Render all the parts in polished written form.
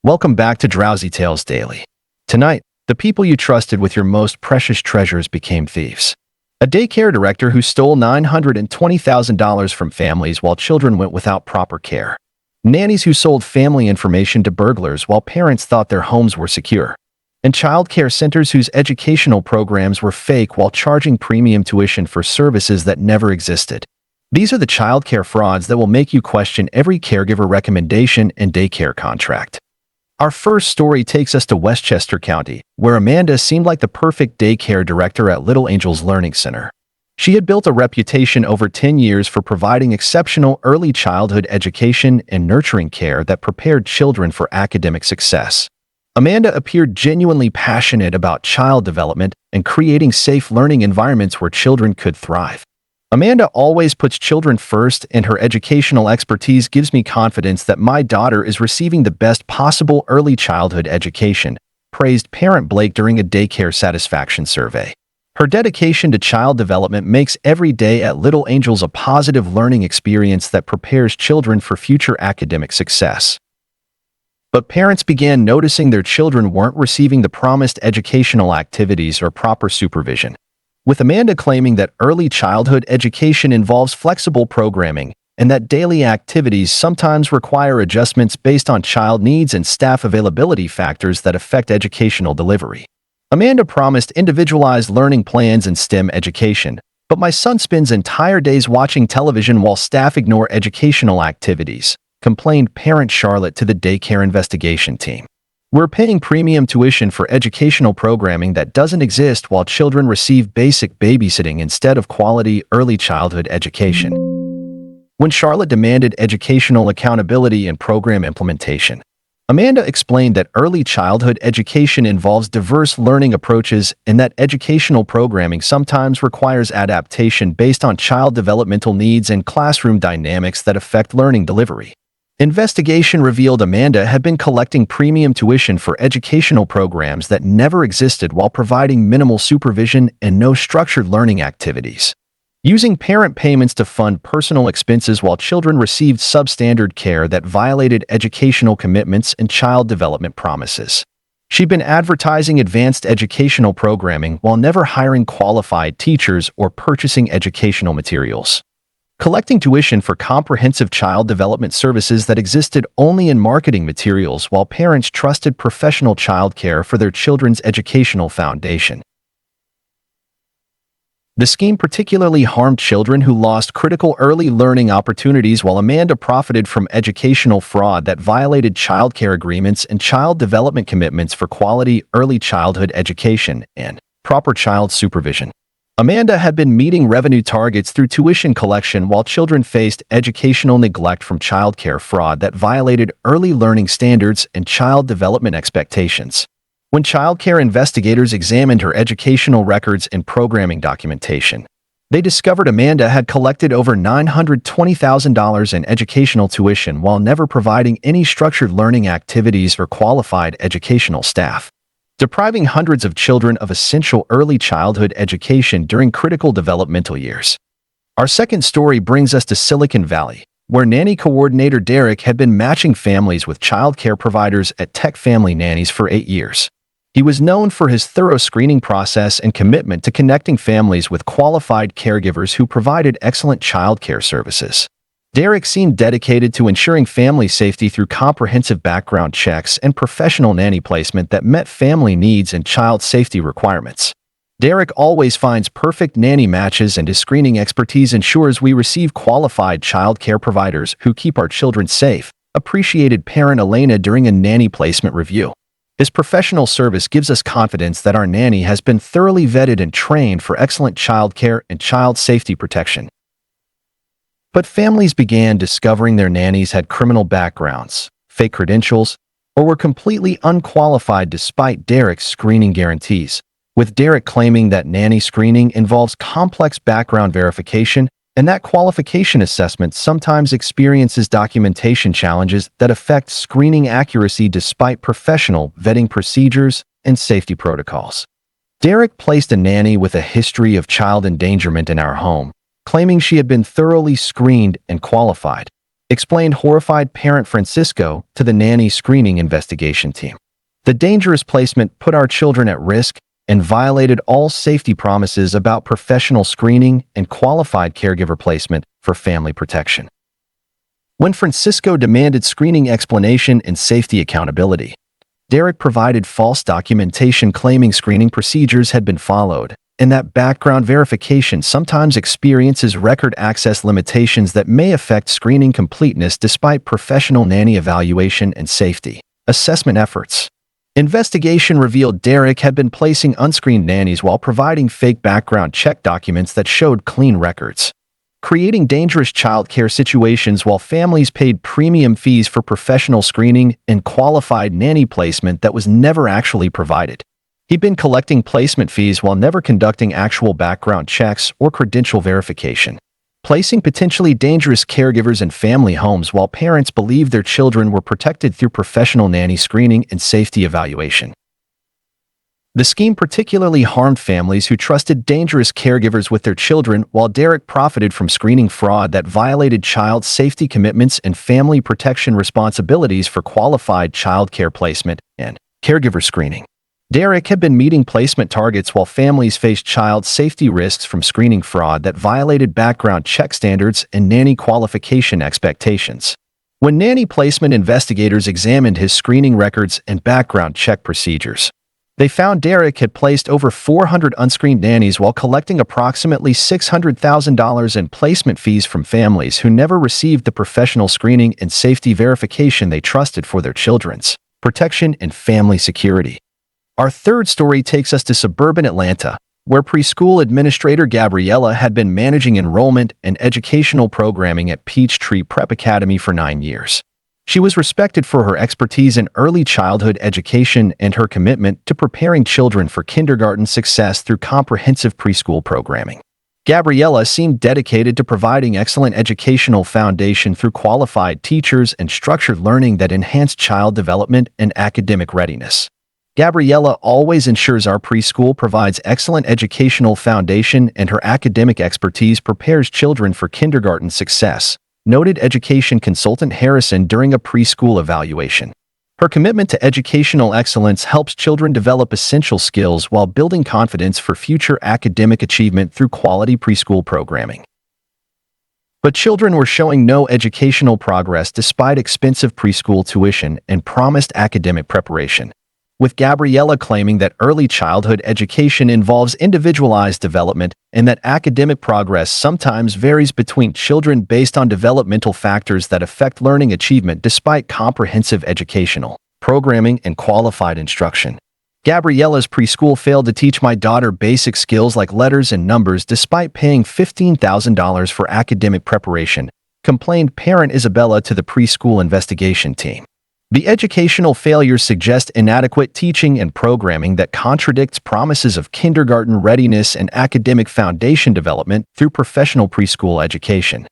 Welcome back to Drowsy Tales Daily. Tonight, the people you trusted with your most precious treasures became thieves. A daycare director who stole $920,000 from families while children went without proper care. Nannies who sold family information to burglars while parents thought their homes were secure. And childcare centers whose educational programs were fake while charging premium tuition for services that never existed. These are the childcare frauds that will make you question every caregiver recommendation and daycare contract. Our first story takes us to Westchester County, where Amanda seemed like the perfect daycare director at Little Angels Learning Center. She had built a reputation over 10 years for providing exceptional early childhood education and nurturing care that prepared children for academic success. Amanda appeared genuinely passionate about child development and creating safe learning environments where children could thrive. Amanda always puts children first, and her educational expertise gives me confidence that my daughter is receiving the best possible early childhood education, praised parent Blake during a daycare satisfaction survey. Her dedication to child development makes every day at Little Angels a positive learning experience that prepares children for future academic success. But parents began noticing their children weren't receiving the promised educational activities or proper supervision. With Amanda claiming that early childhood education involves flexible programming and that daily activities sometimes require adjustments based on child needs and staff availability factors that affect educational delivery. Amanda promised individualized learning plans and STEM education, but my son spends entire days watching television while staff ignore educational activities, complained parent Charlotte to the daycare investigation team. We're paying premium tuition for educational programming that doesn't exist while children receive basic babysitting instead of quality early childhood education. When Charlotte demanded educational accountability and program implementation, Amanda explained that early childhood education involves diverse learning approaches and that educational programming sometimes requires adaptation based on child developmental needs and classroom dynamics that affect learning delivery. Investigation revealed Amanda had been collecting premium tuition for educational programs that never existed while providing minimal supervision and no structured learning activities. Using parent payments to fund personal expenses while children received substandard care that violated educational commitments and child development promises. She'd been advertising advanced educational programming while never hiring qualified teachers or purchasing educational materials. Collecting tuition for comprehensive child development services that existed only in marketing materials while parents trusted professional childcare for their children's educational foundation. The scheme particularly harmed children who lost critical early learning opportunities while Amanda profited from educational fraud that violated childcare agreements and child development commitments for quality early childhood education and proper child supervision. Amanda had been meeting revenue targets through tuition collection while children faced educational neglect from childcare fraud that violated early learning standards and child development expectations. When childcare investigators examined her educational records and programming documentation, they discovered Amanda had collected over $920,000 in educational tuition while never providing any structured learning activities or qualified educational staff, depriving hundreds of children of essential early childhood education during critical developmental years. Our second story brings us to Silicon Valley, where nanny coordinator Derek had been matching families with childcare providers at Tech Family Nannies for 8 years. He was known for his thorough screening process and commitment to connecting families with qualified caregivers who provided excellent childcare services. Derek seemed dedicated to ensuring family safety through comprehensive background checks and professional nanny placement that met family needs and child safety requirements. Derek always finds perfect nanny matches, and his screening expertise ensures we receive qualified child care providers who keep our children safe, appreciated parent Elena during a nanny placement review. His professional service gives us confidence that our nanny has been thoroughly vetted and trained for excellent child care and child safety protection. But families began discovering their nannies had criminal backgrounds, fake credentials, or were completely unqualified despite Derek's screening guarantees, with Derek claiming that nanny screening involves complex background verification and that qualification assessment sometimes experiences documentation challenges that affect screening accuracy despite professional vetting procedures and safety protocols. Derek placed a nanny with a history of child endangerment in our home, claiming she had been thoroughly screened and qualified. explained horrified parent Francisco to the nanny screening investigation team. The dangerous placement put our children at risk and violated all safety promises about professional screening and qualified caregiver placement for family protection. When Francisco demanded screening explanation and safety accountability, Derek provided false documentation claiming screening procedures had been followed, and that background verification sometimes experiences record access limitations that may affect screening completeness despite professional nanny evaluation and safety assessment efforts. Investigation revealed Derek had been placing unscreened nannies while providing fake background check documents that showed clean records, creating dangerous childcare situations while families paid premium fees for professional screening and qualified nanny placement that was never actually provided. He'd been collecting placement fees while never conducting actual background checks or credential verification, placing potentially dangerous caregivers in family homes while parents believed their children were protected through professional nanny screening and safety evaluation. The scheme particularly harmed families who trusted dangerous caregivers with their children, while Derek profited from screening fraud that violated child safety commitments and family protection responsibilities for qualified childcare placement and caregiver screening. Derek had been meeting placement targets while families faced child safety risks from screening fraud that violated background check standards and nanny qualification expectations. When nanny placement investigators examined his screening records and background check procedures, they found Derek had placed over 400 unscreened nannies while collecting approximately $600,000 in placement fees from families who never received the professional screening and safety verification they trusted for their children's protection and family security. Our third story takes us to suburban Atlanta, where preschool administrator Gabriella had been managing enrollment and educational programming at Peachtree Prep Academy for 9 years. She was respected for her expertise in early childhood education and her commitment to preparing children for kindergarten success through comprehensive preschool programming. Gabriella seemed dedicated to providing excellent educational foundation through qualified teachers and structured learning that enhanced child development and academic readiness. Gabriella always ensures our preschool provides excellent educational foundation and her academic expertise prepares children for kindergarten success, noted education consultant Harrison during a preschool evaluation. Her commitment to educational excellence helps children develop essential skills while building confidence for future academic achievement through quality preschool programming. But children were showing no educational progress despite expensive preschool tuition and promised academic preparation, with Gabriella claiming that early childhood education involves individualized development and that academic progress sometimes varies between children based on developmental factors that affect learning achievement despite comprehensive educational programming and qualified instruction. Gabriella's preschool failed to teach my daughter basic skills like letters and numbers despite paying $15,000 for academic preparation, complained parent Isabella to the preschool investigation team. The educational failures suggest inadequate teaching and programming that contradicts promises of kindergarten readiness and academic foundation development through professional preschool education.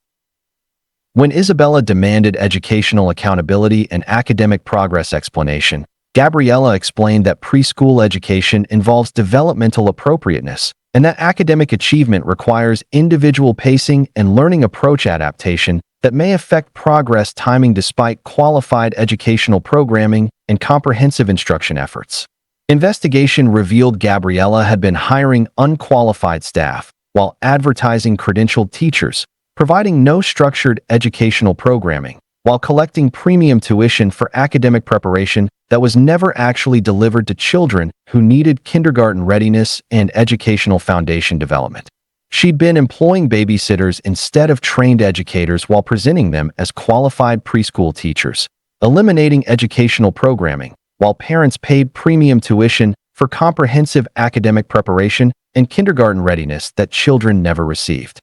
When Isabella demanded educational accountability and academic progress explanation, Gabriella explained that preschool education involves developmental appropriateness and that academic achievement requires individual pacing and learning approach adaptation that may affect progress timing despite qualified educational programming and comprehensive instruction efforts. Investigation revealed Gabriella had been hiring unqualified staff while advertising credentialed teachers, providing no structured educational programming, while collecting premium tuition for academic preparation that was never actually delivered to children who needed kindergarten readiness and educational foundation development. She'd been employing babysitters instead of trained educators while presenting them as qualified preschool teachers, eliminating educational programming, while parents paid premium tuition for comprehensive academic preparation and kindergarten readiness that children never received.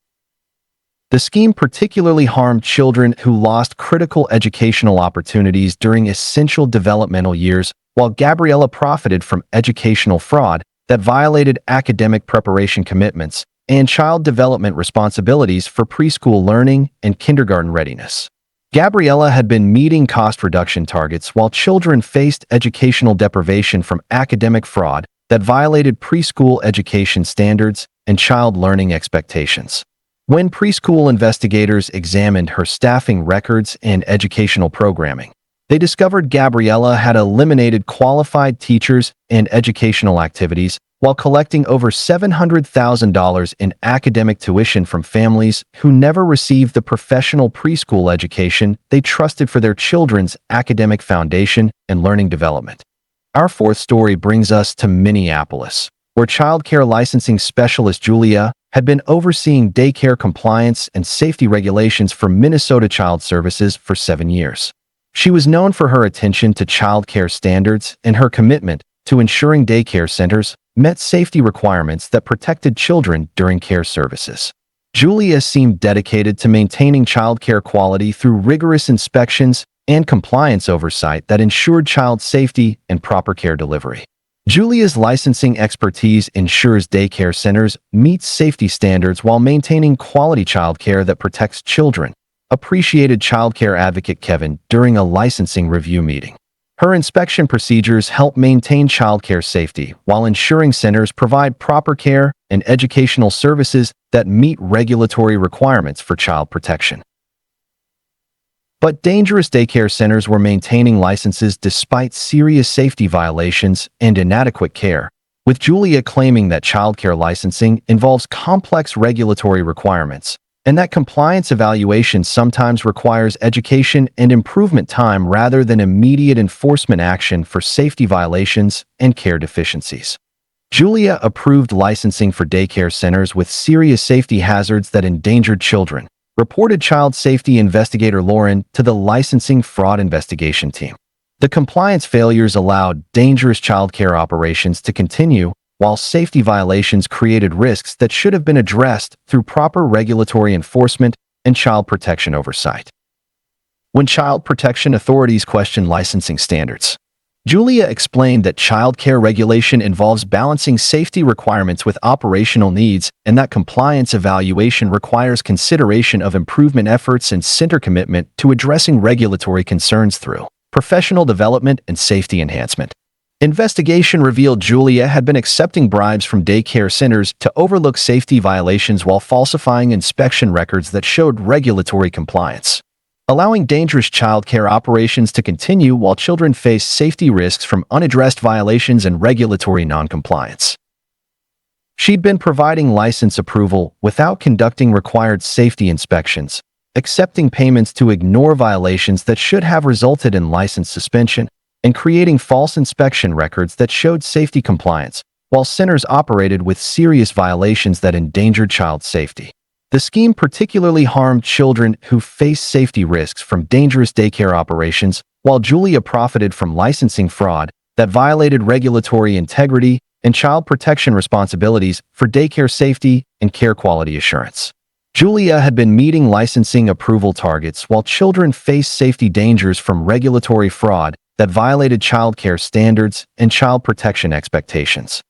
The scheme particularly harmed children who lost critical educational opportunities during essential developmental years, while Gabriella profited from educational fraud that violated academic preparation commitments and child development responsibilities for preschool learning and kindergarten readiness. Gabriella had been meeting cost reduction targets while children faced educational deprivation from academic fraud that violated preschool education standards and child learning expectations. When preschool investigators examined her staffing records and educational programming, they discovered Gabriella had eliminated qualified teachers and educational activities while collecting over $700,000 in academic tuition from families who never received the professional preschool education they trusted for their children's academic foundation and learning development. Our fourth story brings us to Minneapolis, where childcare licensing specialist Julia had been overseeing daycare compliance and safety regulations for Minnesota Child Services for 7 years. She was known for her attention to childcare standards and her commitment to ensuring daycare centers met safety requirements that protected children during care services. Julia seemed dedicated to maintaining childcare quality through rigorous inspections and compliance oversight that ensured child safety and proper care delivery. Julia's licensing expertise ensures daycare centers meet safety standards while maintaining quality childcare that protects children, appreciated childcare advocate Kevin during a licensing review meeting. Her inspection procedures help maintain childcare safety while ensuring centers provide proper care and educational services that meet regulatory requirements for child protection. But dangerous daycare centers were maintaining licenses despite serious safety violations and inadequate care, with Julia claiming that childcare licensing involves complex regulatory requirements and that compliance evaluation sometimes requires education and improvement time rather than immediate enforcement action for safety violations and care deficiencies. Julia approved licensing for daycare centers with serious safety hazards that endangered children, reported child safety investigator Lauren to the licensing fraud investigation team. The compliance failures allowed dangerous childcare operations to continue, while safety violations created risks that should have been addressed through proper regulatory enforcement and child protection oversight. When child protection authorities questioned licensing standards, Julia explained that childcare regulation involves balancing safety requirements with operational needs and that compliance evaluation requires consideration of improvement efforts and center commitment to addressing regulatory concerns through professional development and safety enhancement. Investigation revealed Julia had been accepting bribes from daycare centers to overlook safety violations while falsifying inspection records that showed regulatory compliance, allowing dangerous childcare operations to continue while children face safety risks from unaddressed violations and regulatory noncompliance. She'd been providing license approval without conducting required safety inspections, accepting payments to ignore violations that should have resulted in license suspension, and creating false inspection records that showed safety compliance, while centers operated with serious violations that endangered child safety. The scheme particularly harmed children who faced safety risks from dangerous daycare operations, while Julia profited from licensing fraud that violated regulatory integrity and child protection responsibilities for daycare safety and care quality assurance. Julia had been meeting licensing approval targets while children faced safety dangers from regulatory fraud that violated childcare standards and child protection expectations.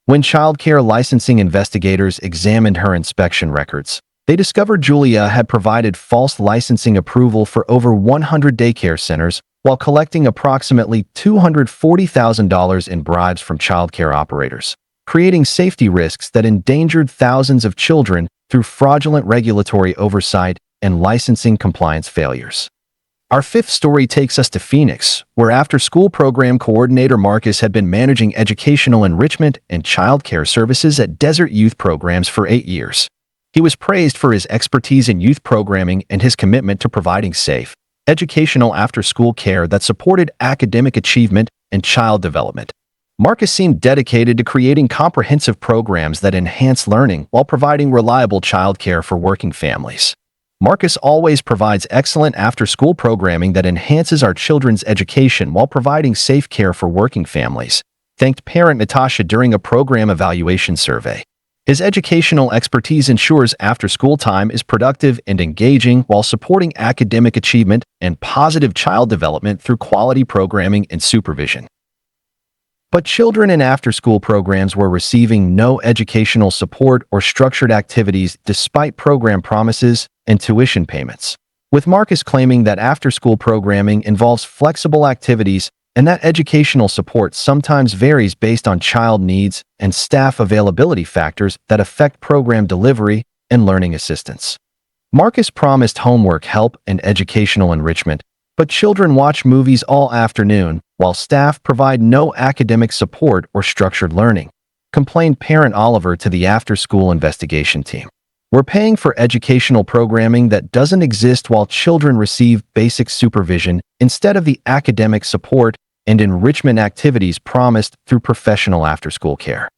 When childcare licensing investigators examined her inspection records, they discovered Julia had provided false licensing approval for over 100 daycare centers while collecting approximately $240,000 in bribes from childcare operators, creating safety risks that endangered thousands of children through fraudulent regulatory oversight and licensing compliance failures. Our fifth story takes us to Phoenix, where after-school program coordinator Marcus had been managing educational enrichment and childcare services at Desert Youth Programs for 8 years. He was praised for his expertise in youth programming and his commitment to providing safe, educational after-school care that supported academic achievement and child development. Marcus seemed dedicated to creating comprehensive programs that enhance learning while providing reliable childcare for working families. Marcus always provides excellent after-school programming that enhances our children's education while providing safe care for working families, thanked parent Natasha during a program evaluation survey. His educational expertise ensures after-school time is productive and engaging while supporting academic achievement and positive child development through quality programming and supervision. But children in after-school programs were receiving no educational support or structured activities despite program promises and tuition payments, with Marcus claiming that after-school programming involves flexible activities and that educational support sometimes varies based on child needs and staff availability factors that affect program delivery and learning assistance. Marcus promised homework help and educational enrichment, but children watch movies all afternoon while staff provide no academic support or structured learning, complained parent Oliver to the after-school investigation team. We're paying for educational programming that doesn't exist while children receive basic supervision instead of the academic support and enrichment activities promised through professional after-school care.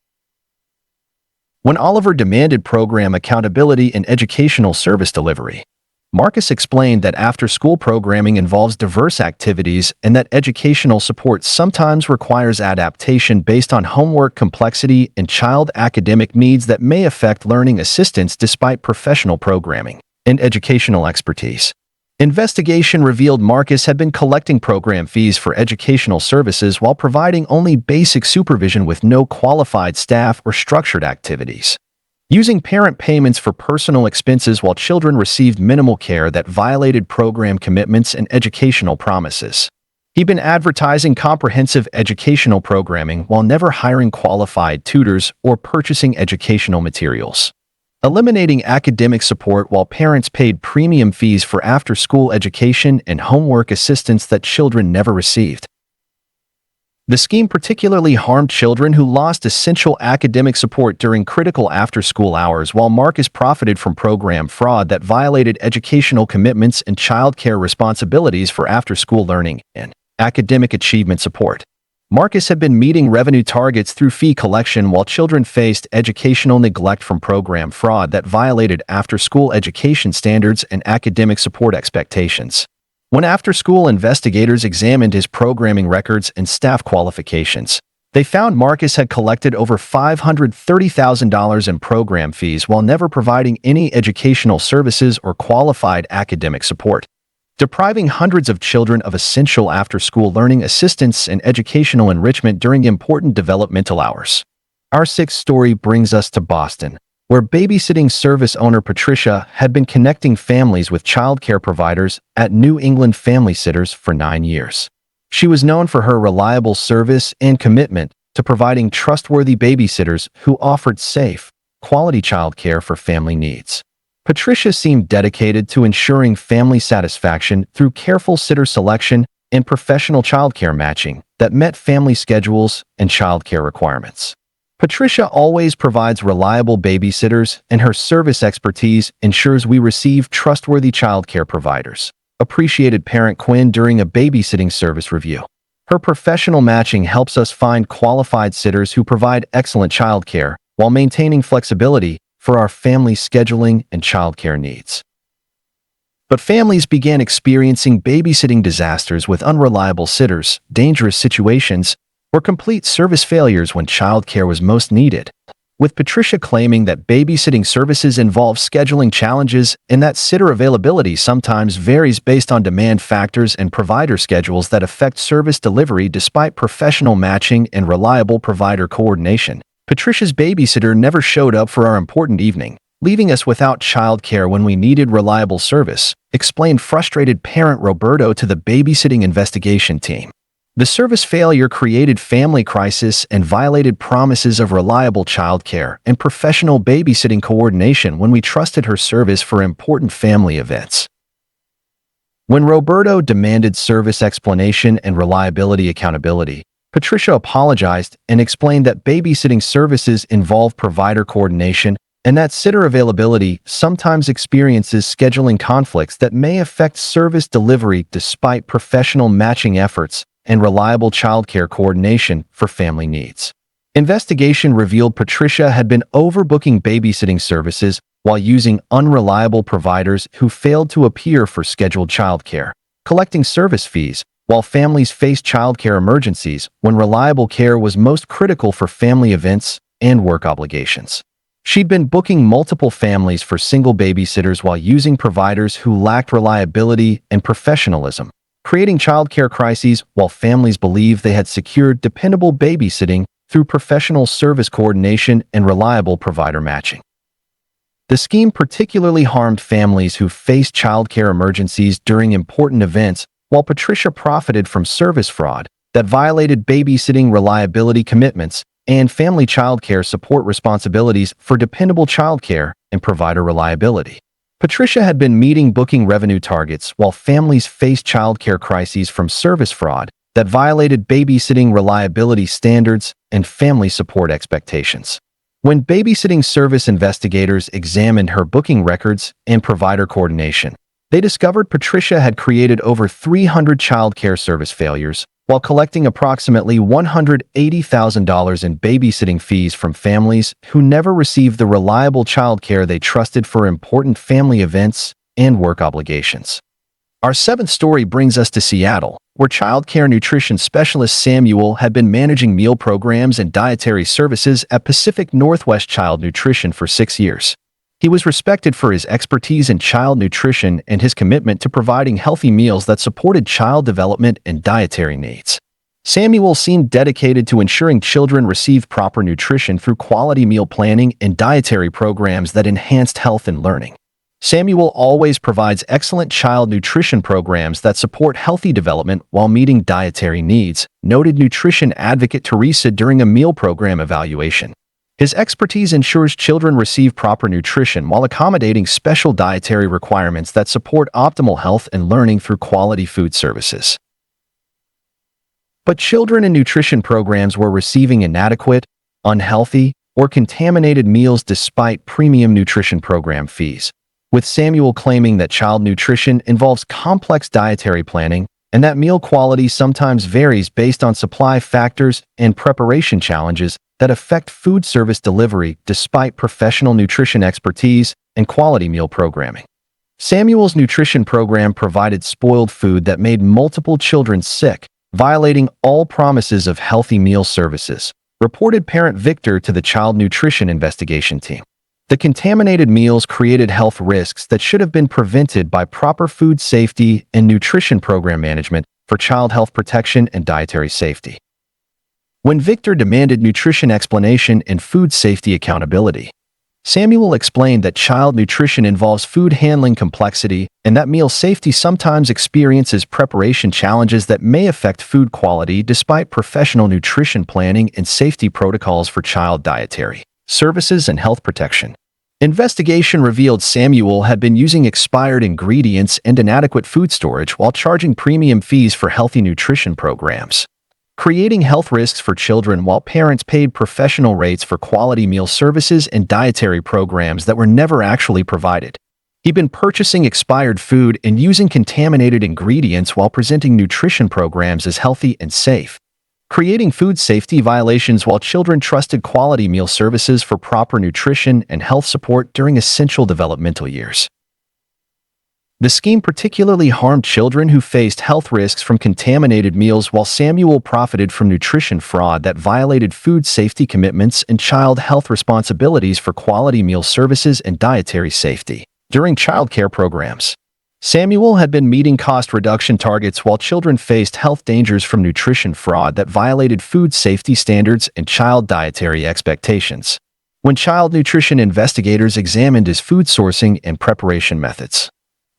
When Oliver demanded program accountability in educational service delivery, Marcus explained that after-school programming involves diverse activities and that educational support sometimes requires adaptation based on homework complexity and child academic needs that may affect learning assistance despite professional programming and educational expertise. Investigation revealed Marcus had been collecting program fees for educational services while providing only basic supervision with no qualified staff or structured activities, using parent payments for personal expenses while children received minimal care that violated program commitments and educational promises. He'd been advertising comprehensive educational programming while never hiring qualified tutors or purchasing educational materials, eliminating academic support while parents paid premium fees for after-school education and homework assistance that children never received. The scheme particularly harmed children who lost essential academic support during critical after-school hours, while Marcus profited from program fraud that violated educational commitments and childcare responsibilities for after-school learning and academic achievement support. Marcus had been meeting revenue targets through fee collection while children faced educational neglect from program fraud that violated after-school education standards and academic support expectations. When after-school investigators examined his programming records and staff qualifications, they found Marcus had collected over $530,000 in program fees while never providing any educational services or qualified academic support, depriving hundreds of children of essential after-school learning assistance and educational enrichment during important developmental hours. Our sixth story brings us to Boston, where babysitting service owner Patricia had been connecting families with childcare providers at New England Babysitters for 9 years. She was known for her reliable service and commitment to providing trustworthy babysitters who offered safe, quality childcare for family needs. Patricia seemed dedicated to ensuring family satisfaction through careful sitter selection and professional childcare matching that met family schedules and childcare requirements. Patricia always provides reliable babysitters, and her service expertise ensures we receive trustworthy childcare providers, appreciated parent Quinn during a babysitting service review. Her professional matching helps us find qualified sitters who provide excellent childcare while maintaining flexibility for our family's scheduling and childcare needs. But families began experiencing babysitting disasters with unreliable sitters, dangerous situations, or complete service failures when childcare was most needed, with Patricia claiming that babysitting services involve scheduling challenges and that sitter availability sometimes varies based on demand factors and provider schedules that affect service delivery despite professional matching and reliable provider coordination. Patricia's babysitter never showed up for our important evening, leaving us without childcare when we needed reliable service, explained frustrated parent Roberto to the babysitting investigation team. The service failure created family crisis and violated promises of reliable childcare and professional babysitting coordination when we trusted her service for important family events. When Roberto demanded service explanation and reliability accountability, Patricia apologized and explained that babysitting services involve provider coordination and that sitter availability sometimes experiences scheduling conflicts that may affect service delivery despite professional matching efforts and reliable childcare coordination for family needs. Investigation revealed Patricia had been overbooking babysitting services while using unreliable providers who failed to appear for scheduled childcare, collecting service fees, while families faced childcare emergencies when reliable care was most critical for family events and work obligations. She'd been booking multiple families for single babysitters while using providers who lacked reliability and professionalism, creating childcare crises while families believed they had secured dependable babysitting through professional service coordination and reliable provider matching. The scheme particularly harmed families who faced childcare emergencies during important events, while Patricia profited from service fraud that violated babysitting reliability commitments and family childcare support responsibilities for dependable childcare and provider reliability. Patricia had been meeting booking revenue targets while families faced childcare crises from service fraud that violated babysitting reliability standards and family support expectations. When babysitting service investigators examined her booking records and provider coordination, they discovered Patricia had created over 300 childcare service failures while collecting approximately $180,000 in babysitting fees from families who never received the reliable childcare they trusted for important family events and work obligations. Our seventh story brings us to Seattle, where childcare nutrition specialist Samuel had been managing meal programs and dietary services at Pacific Northwest Child Nutrition for 6 years. He was respected for his expertise in child nutrition and his commitment to providing healthy meals that supported child development and dietary needs. Samuel seemed dedicated to ensuring children received proper nutrition through quality meal planning and dietary programs that enhanced health and learning. Samuel always provides excellent child nutrition programs that support healthy development while meeting dietary needs, noted nutrition advocate Teresa during a meal program evaluation. His expertise ensures children receive proper nutrition while accommodating special dietary requirements that support optimal health and learning through quality food services. But children in nutrition programs were receiving inadequate, unhealthy, or contaminated meals despite premium nutrition program fees, with Samuel claiming that child nutrition involves complex dietary planning and that meal quality sometimes varies based on supply factors and preparation challenges that affect food service delivery despite professional nutrition expertise and quality meal programming. Samuel's nutrition program provided spoiled food that made multiple children sick, violating all promises of healthy meal services, reported parent Victor to the Child Nutrition Investigation Team. The contaminated meals created health risks that should have been prevented by proper food safety and nutrition program management for child health protection and dietary safety. When Victor demanded nutrition explanation and food safety accountability, Samuel explained that child nutrition involves food handling complexity and that meal safety sometimes experiences preparation challenges that may affect food quality despite professional nutrition planning and safety protocols for child dietary services and health protection. Investigation revealed Samuel had been using expired ingredients and inadequate food storage while charging premium fees for healthy nutrition programs, creating health risks for children while parents paid professional rates for quality meal services and dietary programs that were never actually provided. He'd been purchasing expired food and using contaminated ingredients while presenting nutrition programs as healthy and safe, creating food safety violations while children trusted quality meal services for proper nutrition and health support during essential developmental years. The scheme particularly harmed children who faced health risks from contaminated meals, while Samuel profited from nutrition fraud that violated food safety commitments and child health responsibilities for quality meal services and dietary safety. During childcare programs, Samuel had been meeting cost reduction targets while children faced health dangers from nutrition fraud that violated food safety standards and child dietary expectations. When child nutrition investigators examined his food sourcing and preparation methods,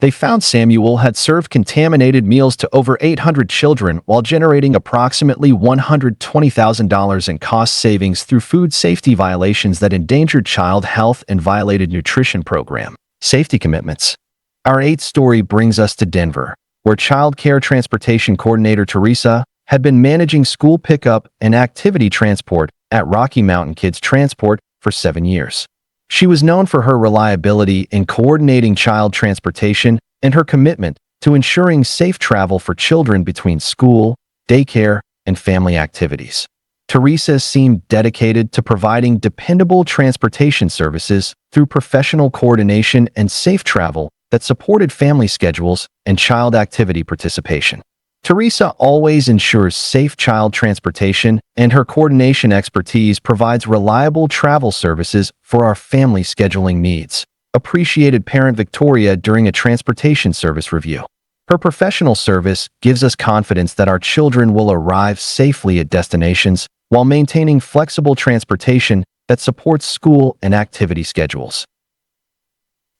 they found Samuel had served contaminated meals to over 800 children while generating approximately $120,000 in cost savings through food safety violations that endangered child health and violated nutrition program safety commitments. Our eighth story brings us to Denver, where child care transportation coordinator Teresa had been managing school pickup and activity transport at Rocky Mountain Kids Transport for 7 years. She was known for her reliability in coordinating child transportation and her commitment to ensuring safe travel for children between school, daycare, and family activities. Teresa seemed dedicated to providing dependable transportation services through professional coordination and safe travel that supported family schedules and child activity participation. Teresa always ensures safe child transportation, and her coordination expertise provides reliable travel services for our family scheduling needs, appreciated parent Victoria during a transportation service review. Her professional service gives us confidence that our children will arrive safely at destinations while maintaining flexible transportation that supports school and activity schedules.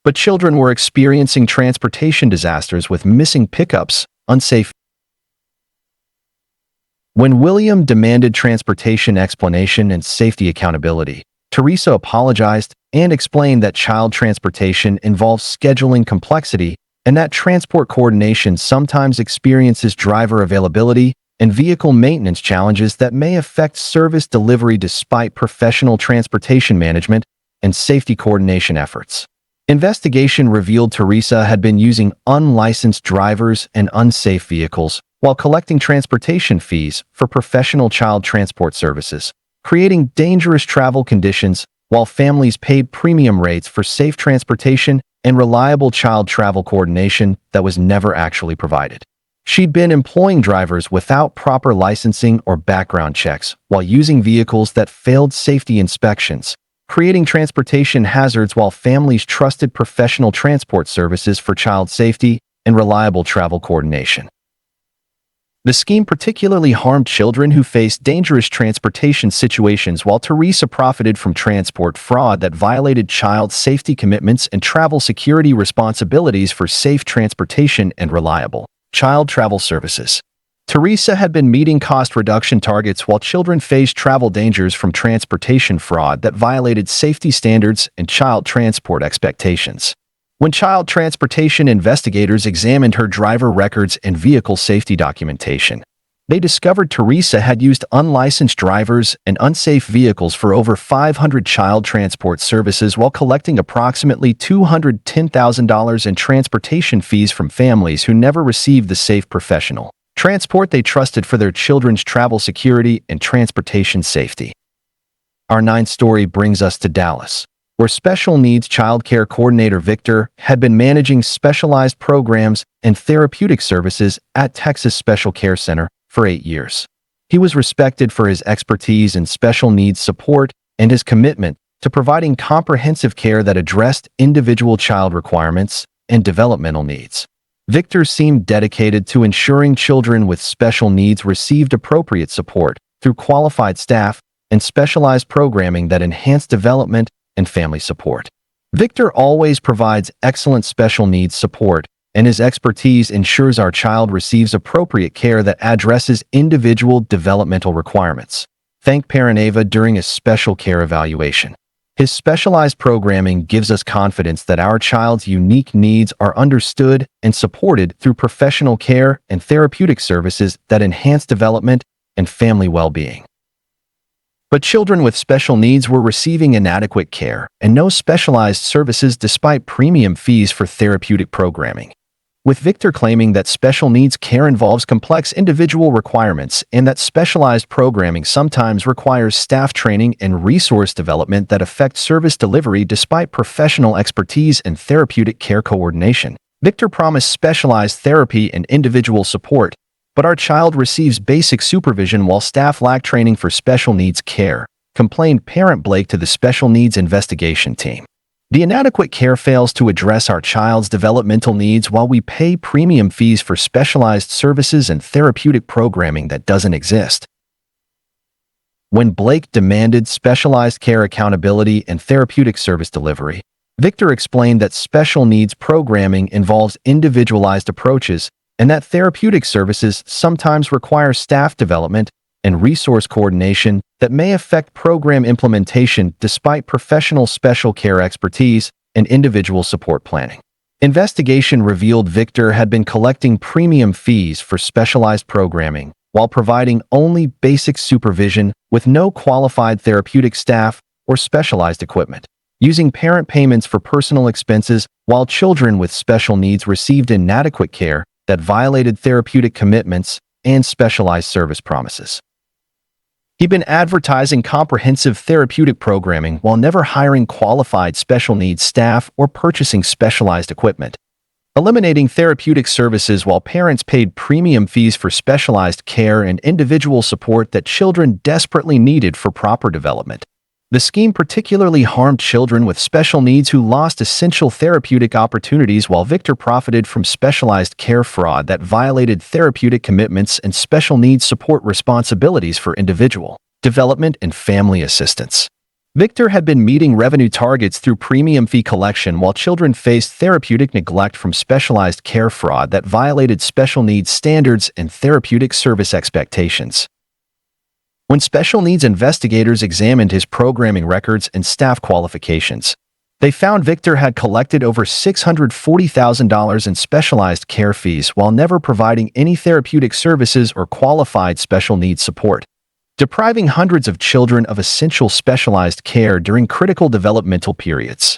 But children were experiencing transportation disasters with missing pickups, unsafe. When William demanded transportation explanation and safety accountability, Teresa apologized and explained that child transportation involves scheduling complexity and that transport coordination sometimes experiences driver availability and vehicle maintenance challenges that may affect service delivery despite professional transportation management and safety coordination efforts. Investigation revealed Teresa had been using unlicensed drivers and unsafe vehicles while collecting transportation fees for professional child transport services, creating dangerous travel conditions while families paid premium rates for safe transportation and reliable child travel coordination that was never actually provided. She'd been employing drivers without proper licensing or background checks while using vehicles that failed safety inspections, creating transportation hazards while families trusted professional transport services for child safety and reliable travel coordination. The scheme particularly harmed children who faced dangerous transportation situations while Teresa profited from transport fraud that violated child safety commitments and travel security responsibilities for safe transportation and reliable child travel services. Teresa had been meeting cost reduction targets while children faced travel dangers from transportation fraud that violated safety standards and child transport expectations. When child transportation investigators examined her driver records and vehicle safety documentation, they discovered Teresa had used unlicensed drivers and unsafe vehicles for over 500 child transport services while collecting approximately $210,000 in transportation fees from families who never received the safe professional transport they trusted for their children's travel security and transportation safety. Our ninth story brings us to Dallas, where special needs childcare coordinator Victor had been managing specialized programs and therapeutic services at Texas Special Care Center for 8 years. He was respected for his expertise in special needs support and his commitment to providing comprehensive care that addressed individual child requirements and developmental needs. Victor seemed dedicated to ensuring children with special needs received appropriate support through qualified staff and specialized programming that enhanced development and family support. Victor always provides excellent special needs support, and his expertise ensures our child receives appropriate care that addresses individual developmental requirements. Thank Parent Ava during a special care evaluation. His specialized programming gives us confidence that our child's unique needs are understood and supported through professional care and therapeutic services that enhance development and family well-being. But children with special needs were receiving inadequate care and no specialized services despite premium fees for therapeutic programming. With Victor claiming that special needs care involves complex individual requirements and that specialized programming sometimes requires staff training and resource development that affect service delivery despite professional expertise and therapeutic care coordination, Victor promised specialized therapy and individual support, but our child receives basic supervision while staff lack training for special needs care, complained parent Blake to the special needs investigation team. The inadequate care fails to address our child's developmental needs while we pay premium fees for specialized services and therapeutic programming that doesn't exist. When Blake demanded specialized care accountability and therapeutic service delivery, Victor explained that special needs programming involves individualized approaches and that therapeutic services sometimes require staff development and resource coordination that may affect program implementation despite professional special care expertise and individual support planning. Investigation revealed Victor had been collecting premium fees for specialized programming while providing only basic supervision with no qualified therapeutic staff or specialized equipment, using parent payments for personal expenses while children with special needs received inadequate care that violated therapeutic commitments and specialized service promises. He'd been advertising comprehensive therapeutic programming while never hiring qualified special needs staff or purchasing specialized equipment, eliminating therapeutic services while parents paid premium fees for specialized care and individual support that children desperately needed for proper development. The scheme particularly harmed children with special needs who lost essential therapeutic opportunities while Victor profited from specialized care fraud that violated therapeutic commitments and special needs support responsibilities for individual development and family assistance. Victor had been meeting revenue targets through premium fee collection while children faced therapeutic neglect from specialized care fraud that violated special needs standards and therapeutic service expectations. When special needs investigators examined his programming records and staff qualifications, they found Victor had collected over $640,000 in specialized care fees while never providing any therapeutic services or qualified special needs support, depriving hundreds of children of essential specialized care during critical developmental periods.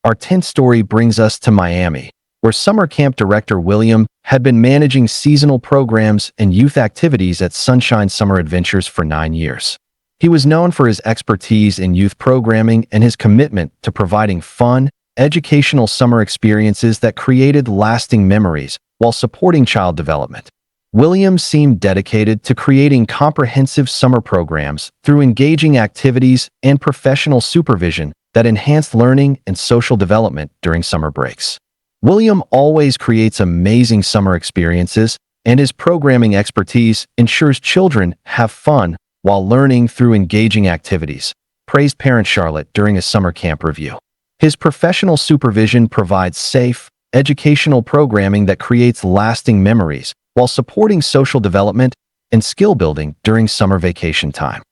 Our 10th story brings us to Miami, where summer camp director William had been managing seasonal programs and youth activities at Sunshine Summer Adventures for 9 years. He was known for his expertise in youth programming and his commitment to providing fun, educational summer experiences that created lasting memories while supporting child development. William seemed dedicated to creating comprehensive summer programs through engaging activities and professional supervision that enhanced learning and social development during summer breaks. William always creates amazing summer experiences, and his programming expertise ensures children have fun while learning through engaging activities, praised parent Charlotte during a summer camp review. His professional supervision provides safe, educational programming that creates lasting memories while supporting social development and skill building during summer vacation time.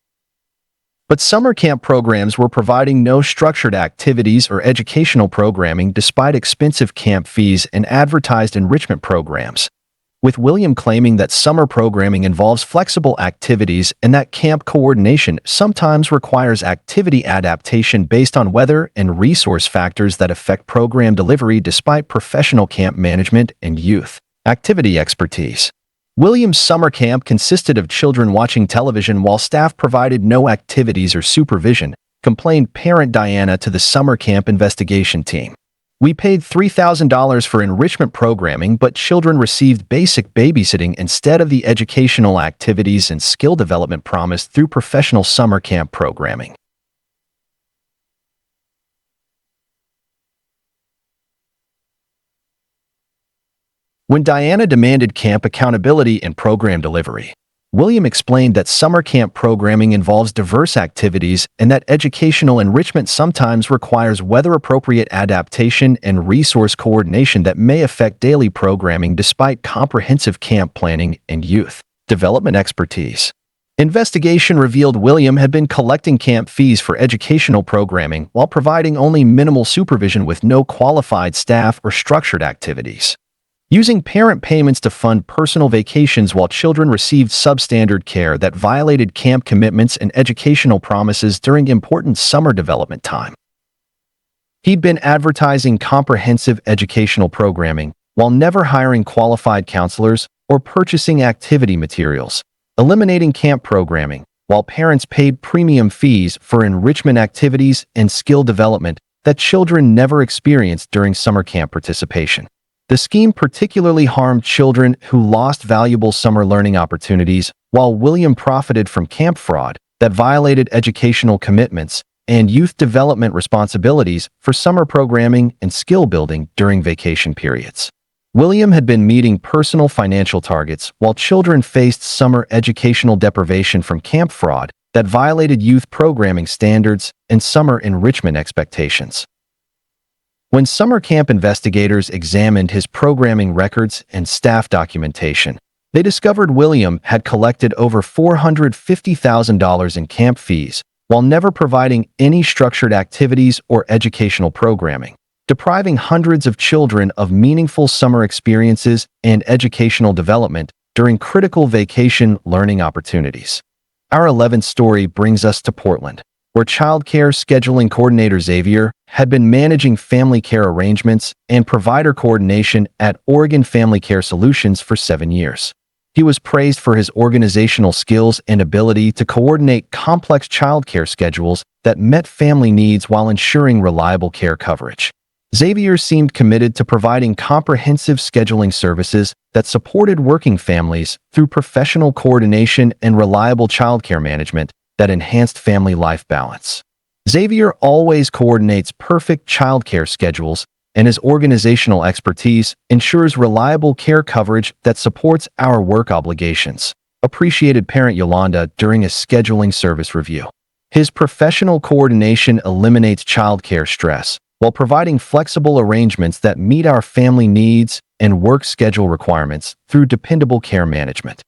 But summer camp programs were providing no structured activities or educational programming despite expensive camp fees and advertised enrichment programs, with William claiming that summer programming involves flexible activities and that camp coordination sometimes requires activity adaptation based on weather and resource factors that affect program delivery despite professional camp management and youth activity expertise. William's summer camp consisted of children watching television while staff provided no activities or supervision, complained parent Diana to the summer camp investigation team. We paid $3,000 for enrichment programming, but children received basic babysitting instead of the educational activities and skill development promised through professional summer camp programming. When Diana demanded camp accountability and program delivery, William explained that summer camp programming involves diverse activities and that educational enrichment sometimes requires weather-appropriate adaptation and resource coordination that may affect daily programming despite comprehensive camp planning and youth development expertise. Investigation revealed William had been collecting camp fees for educational programming while providing only minimal supervision with no qualified staff or structured activities, using parent payments to fund personal vacations while children received substandard care that violated camp commitments and educational promises during important summer development time. He'd been advertising comprehensive educational programming while never hiring qualified counselors or purchasing activity materials, eliminating camp programming while parents paid premium fees for enrichment activities and skill development that children never experienced during summer camp participation. The scheme particularly harmed children who lost valuable summer learning opportunities, while William profited from camp fraud that violated educational commitments and youth development responsibilities for summer programming and skill building during vacation periods. William had been meeting personal financial targets while children faced summer educational deprivation from camp fraud that violated youth programming standards and summer enrichment expectations. When summer camp investigators examined his programming records and staff documentation, they discovered William had collected over $450,000 in camp fees while never providing any structured activities or educational programming, depriving hundreds of children of meaningful summer experiences and educational development during critical vacation learning opportunities. Our 11th story brings us to Portland, where childcare scheduling coordinator Xavier had been managing family care arrangements and provider coordination at Oregon Family Care Solutions for 7 years. He was praised for his organizational skills and ability to coordinate complex childcare schedules that met family needs while ensuring reliable care coverage. Xavier seemed committed to providing comprehensive scheduling services that supported working families through professional coordination and reliable childcare management that enhanced family life balance. Xavier always coordinates perfect childcare schedules, and his organizational expertise ensures reliable care coverage that supports our work obligations, appreciated parent Yolanda during a scheduling service review. His professional coordination eliminates childcare stress, while providing flexible arrangements that meet our family needs and work schedule requirements through dependable care management.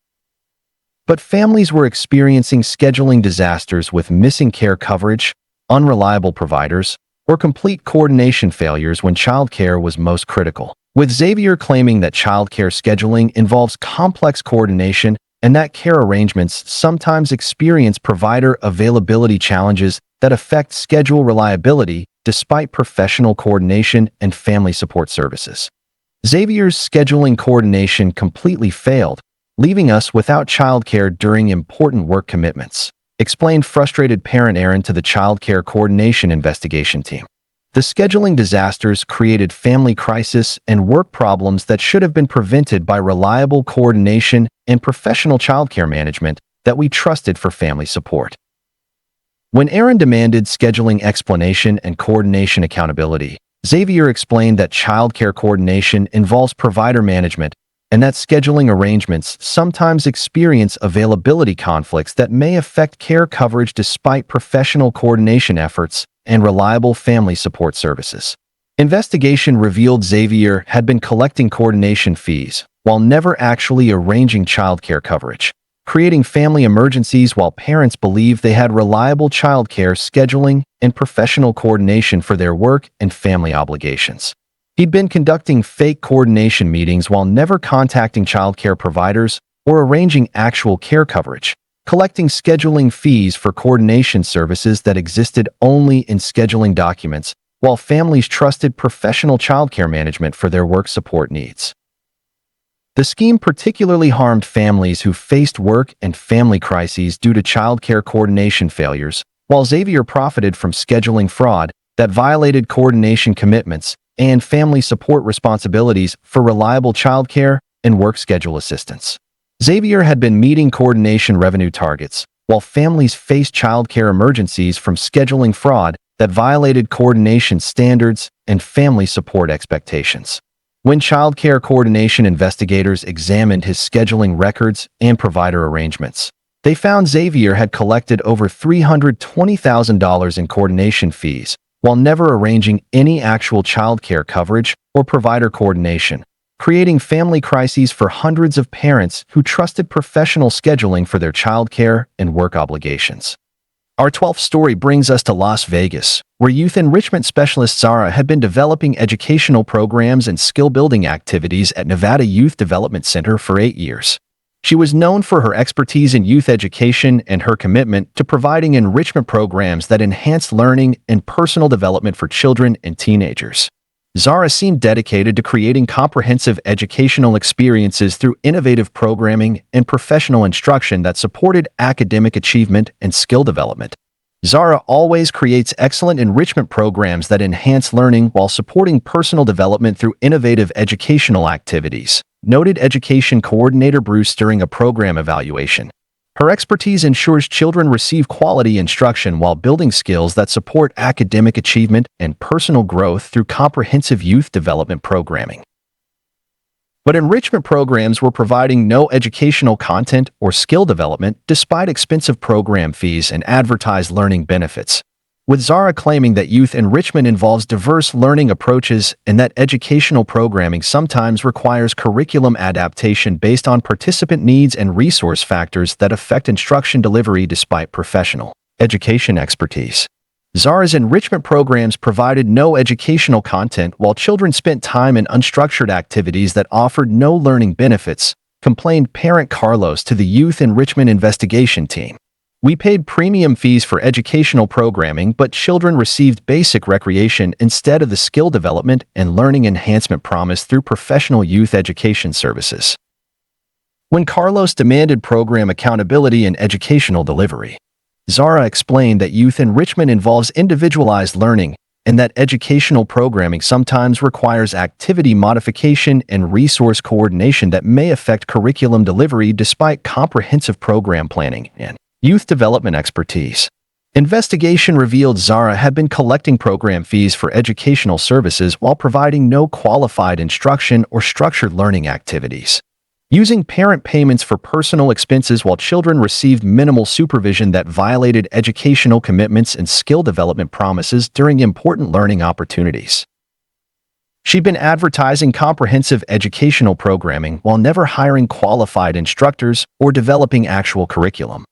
But families were experiencing scheduling disasters with missing care coverage, unreliable providers, or complete coordination failures when childcare was most critical. With Xavier claiming that childcare scheduling involves complex coordination and that care arrangements sometimes experience provider availability challenges that affect schedule reliability despite professional coordination and family support services. Xavier's scheduling coordination completely failed, leaving us without childcare during important work commitments, explained frustrated parent Aaron to the childcare coordination investigation team. The scheduling disasters created family crisis and work problems that should have been prevented by reliable coordination and professional childcare management that we trusted for family support. When Aaron demanded scheduling explanation and coordination accountability, Xavier explained that childcare coordination involves provider management and that scheduling arrangements sometimes experience availability conflicts that may affect care coverage despite professional coordination efforts and reliable family support services. Investigation revealed Xavier had been collecting coordination fees while never actually arranging childcare coverage, creating family emergencies while parents believed they had reliable childcare scheduling and professional coordination for their work and family obligations. He'd been conducting fake coordination meetings while never contacting childcare providers or arranging actual care coverage, collecting scheduling fees for coordination services that existed only in scheduling documents, while families trusted professional childcare management for their work support needs. The scheme particularly harmed families who faced work and family crises due to childcare coordination failures, while Xavier profited from scheduling fraud that violated coordination commitments and family support responsibilities for reliable childcare and work schedule assistance. Xavier had been meeting coordination revenue targets, while families faced childcare emergencies from scheduling fraud that violated coordination standards and family support expectations. When childcare coordination investigators examined his scheduling records and provider arrangements, they found Xavier had collected over $320,000 in coordination fees while never arranging any actual childcare coverage or provider coordination, creating family crises for hundreds of parents who trusted professional scheduling for their childcare and work obligations. Our 12th story brings us to Las Vegas, where youth enrichment specialist Zara had been developing educational programs and skill-building activities at Nevada Youth Development Center for 8 years. She was known for her expertise in youth education and her commitment to providing enrichment programs that enhanced learning and personal development for children and teenagers. Zara seemed dedicated to creating comprehensive educational experiences through innovative programming and professional instruction that supported academic achievement and skill development. Zara always creates excellent enrichment programs that enhance learning while supporting personal development through innovative educational activities, noted education coordinator Bruce during a program evaluation. Her expertise ensures children receive quality instruction while building skills that support academic achievement and personal growth through comprehensive youth development programming. But enrichment programs were providing no educational content or skill development despite expensive program fees and advertised learning benefits, with Zara claiming that youth enrichment involves diverse learning approaches and that educational programming sometimes requires curriculum adaptation based on participant needs and resource factors that affect instruction delivery despite professional education expertise. Zara's enrichment programs provided no educational content while children spent time in unstructured activities that offered no learning benefits, complained parent Carlos to the Youth Enrichment Investigation Team. We paid premium fees for educational programming, but children received basic recreation instead of the skill development and learning enhancement promised through professional youth education services. When Carlos demanded program accountability and educational delivery, Zara explained that youth enrichment involves individualized learning and that educational programming sometimes requires activity modification and resource coordination that may affect curriculum delivery despite comprehensive program planning and youth development expertise. Investigation revealed Zara had been collecting program fees for educational services while providing no qualified instruction or structured learning activities. Using parent payments for personal expenses while children received minimal supervision that violated educational commitments and skill development promises during important learning opportunities. She'd been advertising comprehensive educational programming while never hiring qualified instructors or developing actual curriculum.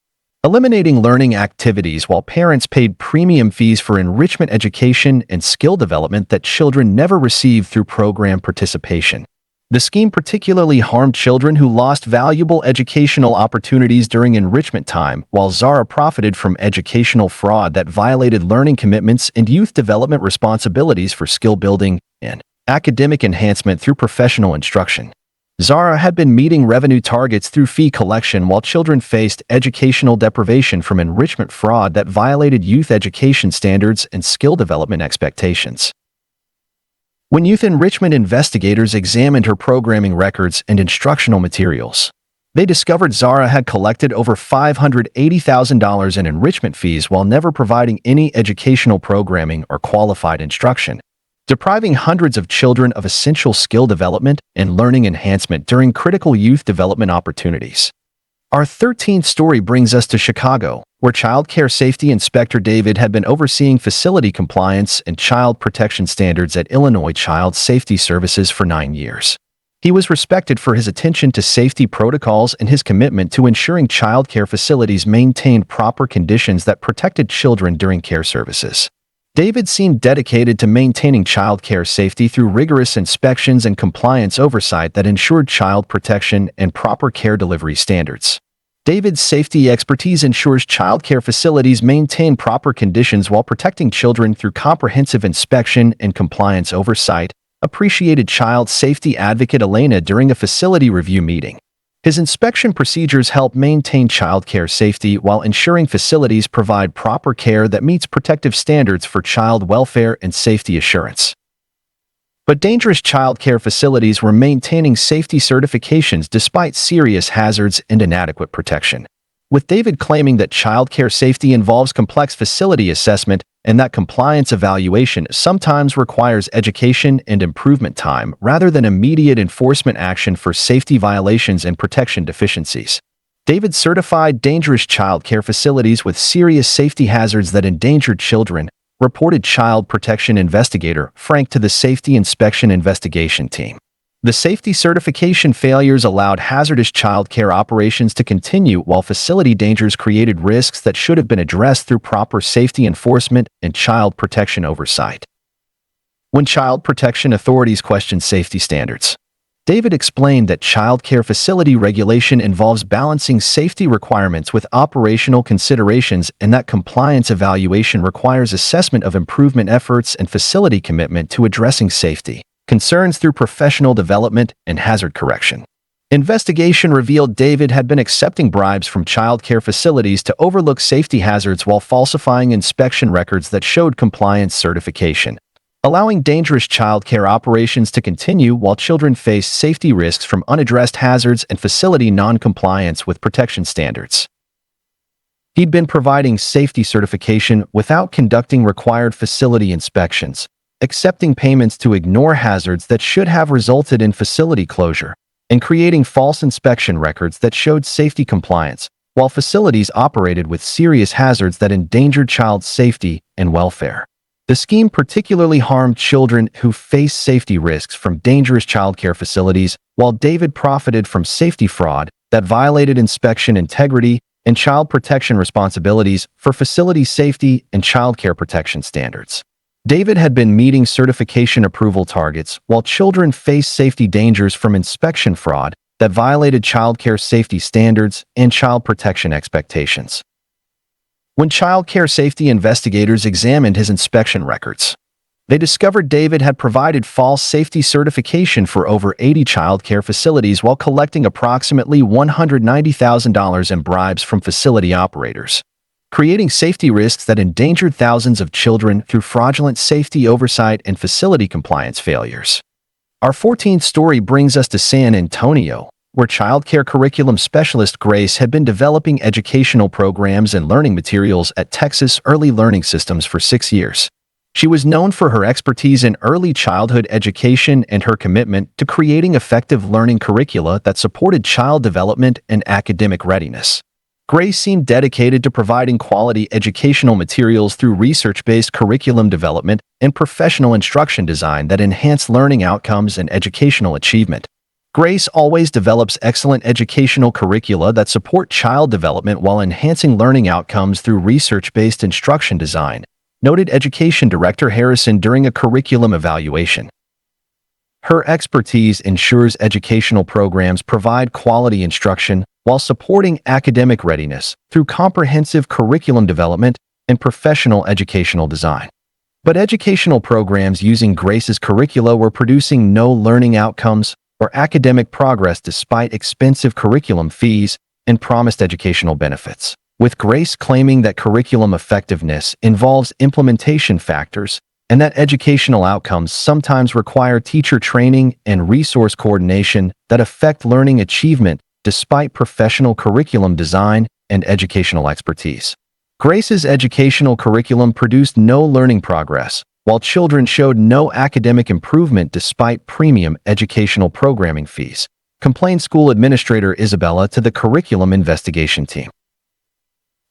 Eliminating learning activities while parents paid premium fees for enrichment education and skill development that children never received through program participation. The scheme particularly harmed children who lost valuable educational opportunities during enrichment time, while Zara profited from educational fraud that violated learning commitments and youth development responsibilities for skill building and academic enhancement through professional instruction. Zara had been meeting revenue targets through fee collection while children faced educational deprivation from enrichment fraud that violated youth education standards and skill development expectations. When youth enrichment investigators examined her programming records and instructional materials, they discovered Zara had collected over $580,000 in enrichment fees while never providing any educational programming or qualified instruction, depriving hundreds of children of essential skill development and learning enhancement during critical youth development opportunities. Our 13th story brings us to Chicago, where Child Care Safety Inspector David had been overseeing facility compliance and child protection standards at Illinois Child Safety Services for 9 years. He was respected for his attention to safety protocols and his commitment to ensuring child care facilities maintained proper conditions that protected children during care services. David seemed dedicated to maintaining child care safety through rigorous inspections and compliance oversight that ensured child protection and proper care delivery standards. David's safety expertise ensures child care facilities maintain proper conditions while protecting children through comprehensive inspection and compliance oversight, appreciated child safety advocate Elena during a facility review meeting. His inspection procedures help maintain child care safety while ensuring facilities provide proper care that meets protective standards for child welfare and safety assurance. But dangerous child care facilities were maintaining safety certifications despite serious hazards and inadequate protection. With David claiming that child care safety involves complex facility assessment and that compliance evaluation sometimes requires education and improvement time rather than immediate enforcement action for safety violations and protection deficiencies. David certified dangerous child care facilities with serious safety hazards that endangered children, reported child protection investigator Frank to the Safety Inspection Investigation Team. The safety certification failures allowed hazardous child care operations to continue while facility dangers created risks that should have been addressed through proper safety enforcement and child protection oversight. When child protection authorities questioned safety standards, David explained that child care facility regulation involves balancing safety requirements with operational considerations and that compliance evaluation requires assessment of improvement efforts and facility commitment to addressing safety concerns through professional development and hazard correction. Investigation revealed David had been accepting bribes from child care facilities to overlook safety hazards while falsifying inspection records that showed compliance certification, allowing dangerous child care operations to continue while children faced safety risks from unaddressed hazards and facility non-compliance with protection standards. He'd been providing safety certification without conducting required facility inspections, accepting payments to ignore hazards that should have resulted in facility closure, and creating false inspection records that showed safety compliance, while facilities operated with serious hazards that endangered child safety and welfare. The scheme particularly harmed children who face safety risks from dangerous childcare facilities, while David profited from safety fraud that violated inspection integrity and child protection responsibilities for facility safety and childcare protection standards. David had been meeting certification approval targets while children faced safety dangers from inspection fraud that violated childcare safety standards and child protection expectations. When child care safety investigators examined his inspection records, they discovered David had provided false safety certification for over 80 child care facilities while collecting approximately $190,000 in bribes from facility operators. creating safety risks that endangered thousands of children through fraudulent safety oversight and facility compliance failures. Our 14th story brings us to San Antonio, where childcare curriculum specialist Grace had been developing educational programs and learning materials at Texas Early Learning Systems for 6 years. She was known for her expertise in early childhood education and her commitment to creating effective learning curricula that supported child development and academic readiness. Grace seemed dedicated to providing quality educational materials through research-based curriculum development and professional instruction design that enhance learning outcomes and educational achievement. Grace always develops excellent educational curricula that support child development while enhancing learning outcomes through research-based instruction design, noted Education Director Harrison during a curriculum evaluation. Her expertise ensures educational programs provide quality instruction while supporting academic readiness through comprehensive curriculum development and professional educational design. But educational programs using Grace's curricula were producing no learning outcomes or academic progress despite expensive curriculum fees and promised educational benefits, with Grace claiming that curriculum effectiveness involves implementation factors and that educational outcomes sometimes require teacher training and resource coordination that affect learning achievement despite professional curriculum design and educational expertise. Grace's educational curriculum produced no learning progress, while children showed no academic improvement despite premium educational programming fees, complained school administrator Isabella to the curriculum investigation team.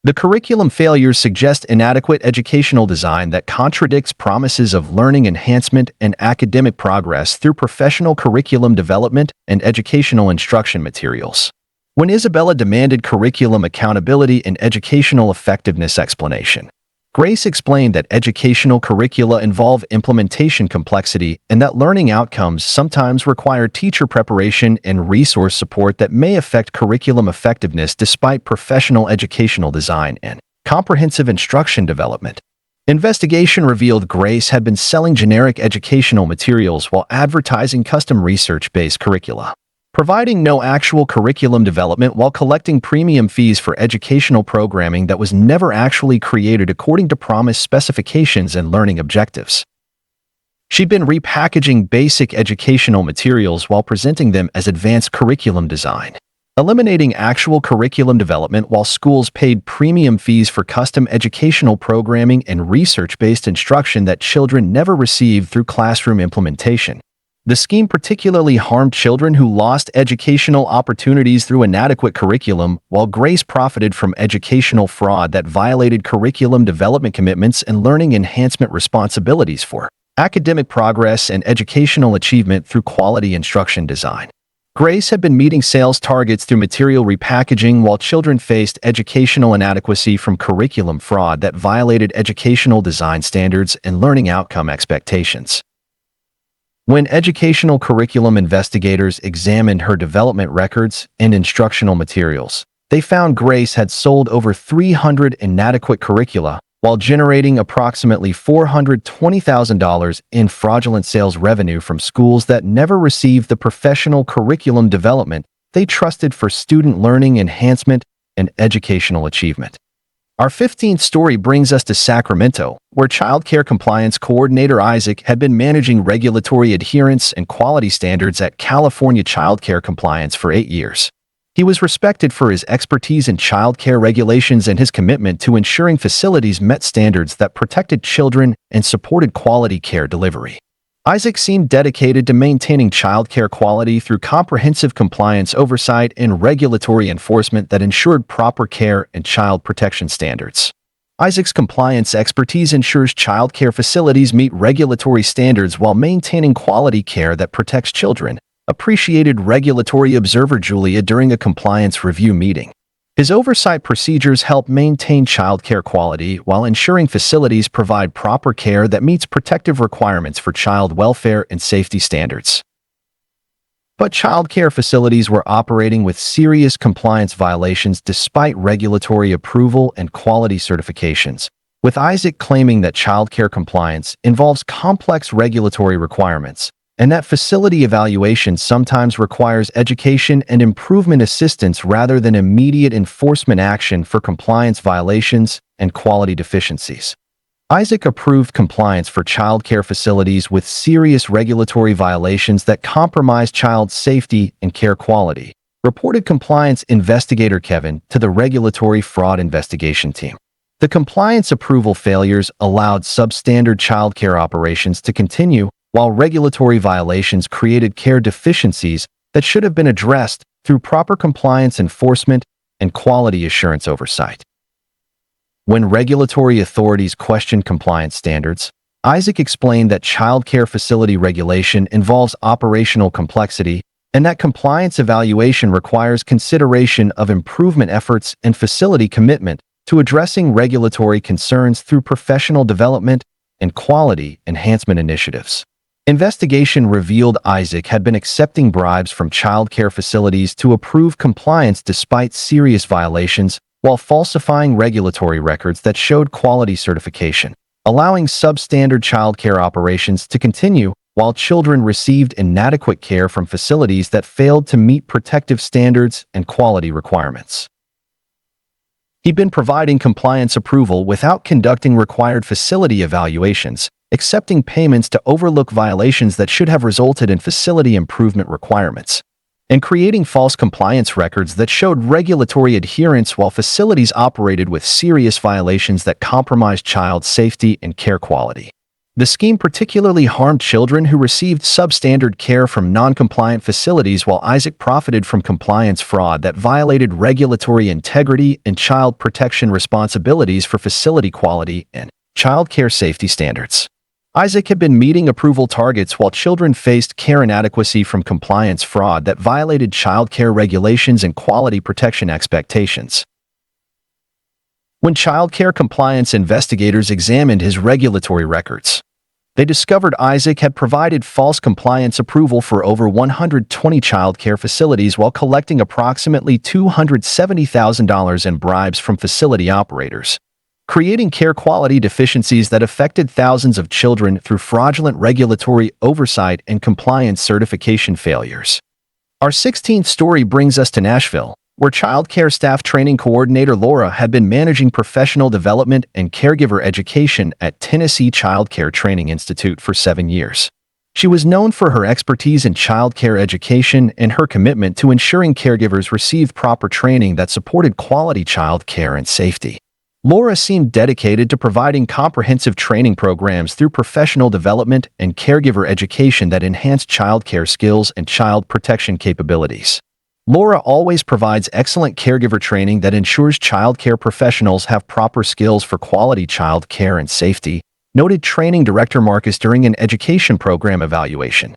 The curriculum failures suggest inadequate educational design that contradicts promises of learning enhancement and academic progress through professional curriculum development and educational instruction materials. When Isabella demanded curriculum accountability and educational effectiveness explanation, Grace explained that educational curricula involve implementation complexity and that learning outcomes sometimes require teacher preparation and resource support that may affect curriculum effectiveness despite professional educational design and comprehensive instruction development. Investigation revealed Grace had been selling generic educational materials while advertising custom research-based curricula, providing no actual curriculum development while collecting premium fees for educational programming that was never actually created according to promised specifications and learning objectives. She'd been repackaging basic educational materials while presenting them as advanced curriculum design, eliminating actual curriculum development while schools paid premium fees for custom educational programming and research-based instruction that children never received through classroom implementation. The scheme particularly harmed children who lost educational opportunities through inadequate curriculum, while Grace profited from educational fraud that violated curriculum development commitments and learning enhancement responsibilities for academic progress and educational achievement through quality instruction design. Grace had been meeting sales targets through material repackaging while children faced educational inadequacy from curriculum fraud that violated educational design standards and learning outcome expectations. When educational curriculum investigators examined her development records and instructional materials, they found Grace had sold over 300 inadequate curricula while generating approximately $420,000 in fraudulent sales revenue from schools that never received the professional curriculum development they trusted for student learning enhancement and educational achievement. Our 15th story brings us to Sacramento, where childcare compliance coordinator Isaac had been managing regulatory adherence and quality standards at California childcare compliance for 8 years. He was respected for his expertise in childcare regulations and his commitment to ensuring facilities met standards that protected children and supported quality care delivery. Isaac seemed dedicated to maintaining childcare quality through comprehensive compliance oversight and regulatory enforcement that ensured proper care and child protection standards. Isaac's compliance expertise ensures childcare facilities meet regulatory standards while maintaining quality care that protects children, appreciated regulatory observer Julia during a compliance review meeting. His oversight procedures help maintain childcare quality while ensuring facilities provide proper care that meets protective requirements for child welfare and safety standards. But childcare facilities were operating with serious compliance violations despite regulatory approval and quality certifications, with Isaac claiming that childcare compliance involves complex regulatory requirements, and that facility evaluation sometimes requires education and improvement assistance rather than immediate enforcement action for compliance violations and quality deficiencies. Isaac approved compliance for childcare facilities with serious regulatory violations that compromise child safety and care quality, reported compliance investigator Kevin to the Regulatory Fraud Investigation Team. The compliance approval failures allowed substandard childcare operations to continue, while regulatory violations created care deficiencies that should have been addressed through proper compliance enforcement and quality assurance oversight. When regulatory authorities questioned compliance standards, Isaac explained that childcare facility regulation involves operational complexity and that compliance evaluation requires consideration of improvement efforts and facility commitment to addressing regulatory concerns through professional development and quality enhancement initiatives. Investigation revealed Isaac had been accepting bribes from childcare facilities to approve compliance despite serious violations, while falsifying regulatory records that showed quality certification, allowing substandard childcare operations to continue while children received inadequate care from facilities that failed to meet protective standards and quality requirements. He'd been providing compliance approval without conducting required facility evaluations, accepting payments to overlook violations that should have resulted in facility improvement requirements, and creating false compliance records that showed regulatory adherence while facilities operated with serious violations that compromised child safety and care quality. The scheme particularly harmed children who received substandard care from non-compliant facilities, while Isaac profited from compliance fraud that violated regulatory integrity and child protection responsibilities for facility quality and child care safety standards. Isaac had been meeting approval targets while children faced care inadequacy from compliance fraud that violated child care regulations and quality protection expectations. When child care compliance investigators examined his regulatory records, they discovered Isaac had provided false compliance approval for over 120 child care facilities while collecting approximately $270,000 in bribes from facility operators, creating care quality deficiencies that affected thousands of children through fraudulent regulatory oversight and compliance certification failures. Our 16th story brings us to Nashville, where child care staff training coordinator Laura had been managing professional development and caregiver education at Tennessee Child Care Training Institute for 7 years. She was known for her expertise in child care education and her commitment to ensuring caregivers received proper training that supported quality child care and safety. Laura seemed dedicated to providing comprehensive training programs through professional development and caregiver education that enhanced child care skills and child protection capabilities. Laura always provides excellent caregiver training that ensures child care professionals have proper skills for quality child care and safety, noted training director Marcus during an education program evaluation.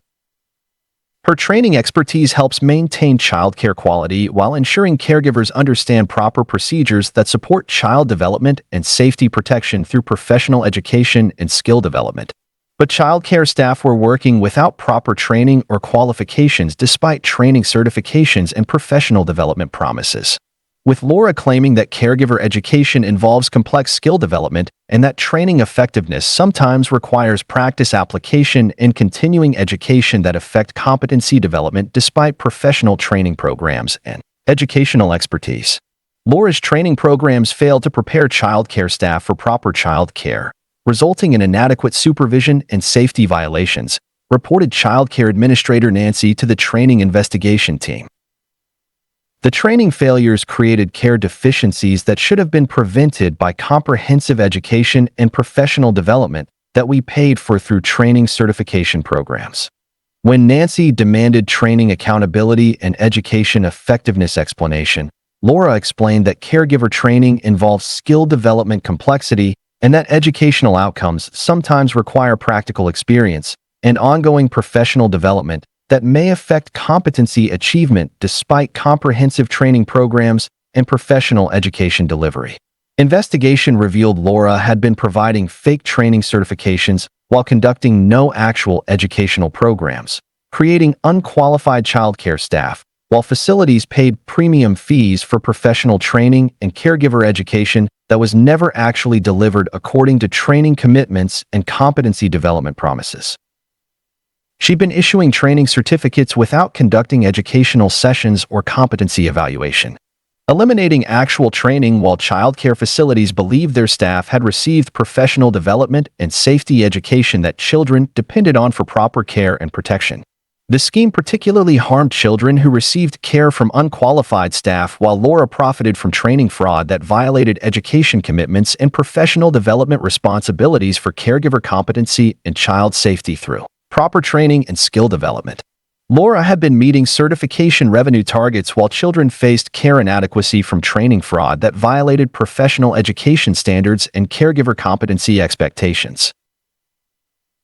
Her training expertise helps maintain child care quality while ensuring caregivers understand proper procedures that support child development and safety protection through professional education and skill development. But child care staff were working without proper training or qualifications despite training certifications and professional development promises, with Laura claiming that caregiver education involves complex skill development and that training effectiveness sometimes requires practice application and continuing education that affect competency development despite professional training programs and educational expertise. Laura's training programs failed to prepare child care staff for proper child care, resulting in inadequate supervision and safety violations, reported child care administrator Nancy to the training investigation team. The training failures created care deficiencies that should have been prevented by comprehensive education and professional development that we paid for through training certification programs. When Nancy demanded training accountability and education effectiveness explanation, Laura explained that caregiver training involves skill development complexity and that educational outcomes sometimes require practical experience and ongoing professional development that may affect competency achievement despite comprehensive training programs and professional education delivery. Investigation revealed Laura had been providing fake training certifications while conducting no actual educational programs, creating unqualified childcare staff, while facilities paid premium fees for professional training and caregiver education that was never actually delivered according to training commitments and competency development promises. She'd been issuing training certificates without conducting educational sessions or competency evaluation, eliminating actual training while childcare facilities believed their staff had received professional development and safety education that children depended on for proper care and protection. The scheme particularly harmed children who received care from unqualified staff, while Laura profited from training fraud that violated education commitments and professional development responsibilities for caregiver competency and child safety through proper training and skill development. Laura had been meeting certification revenue targets while children faced care inadequacy from training fraud that violated professional education standards and caregiver competency expectations.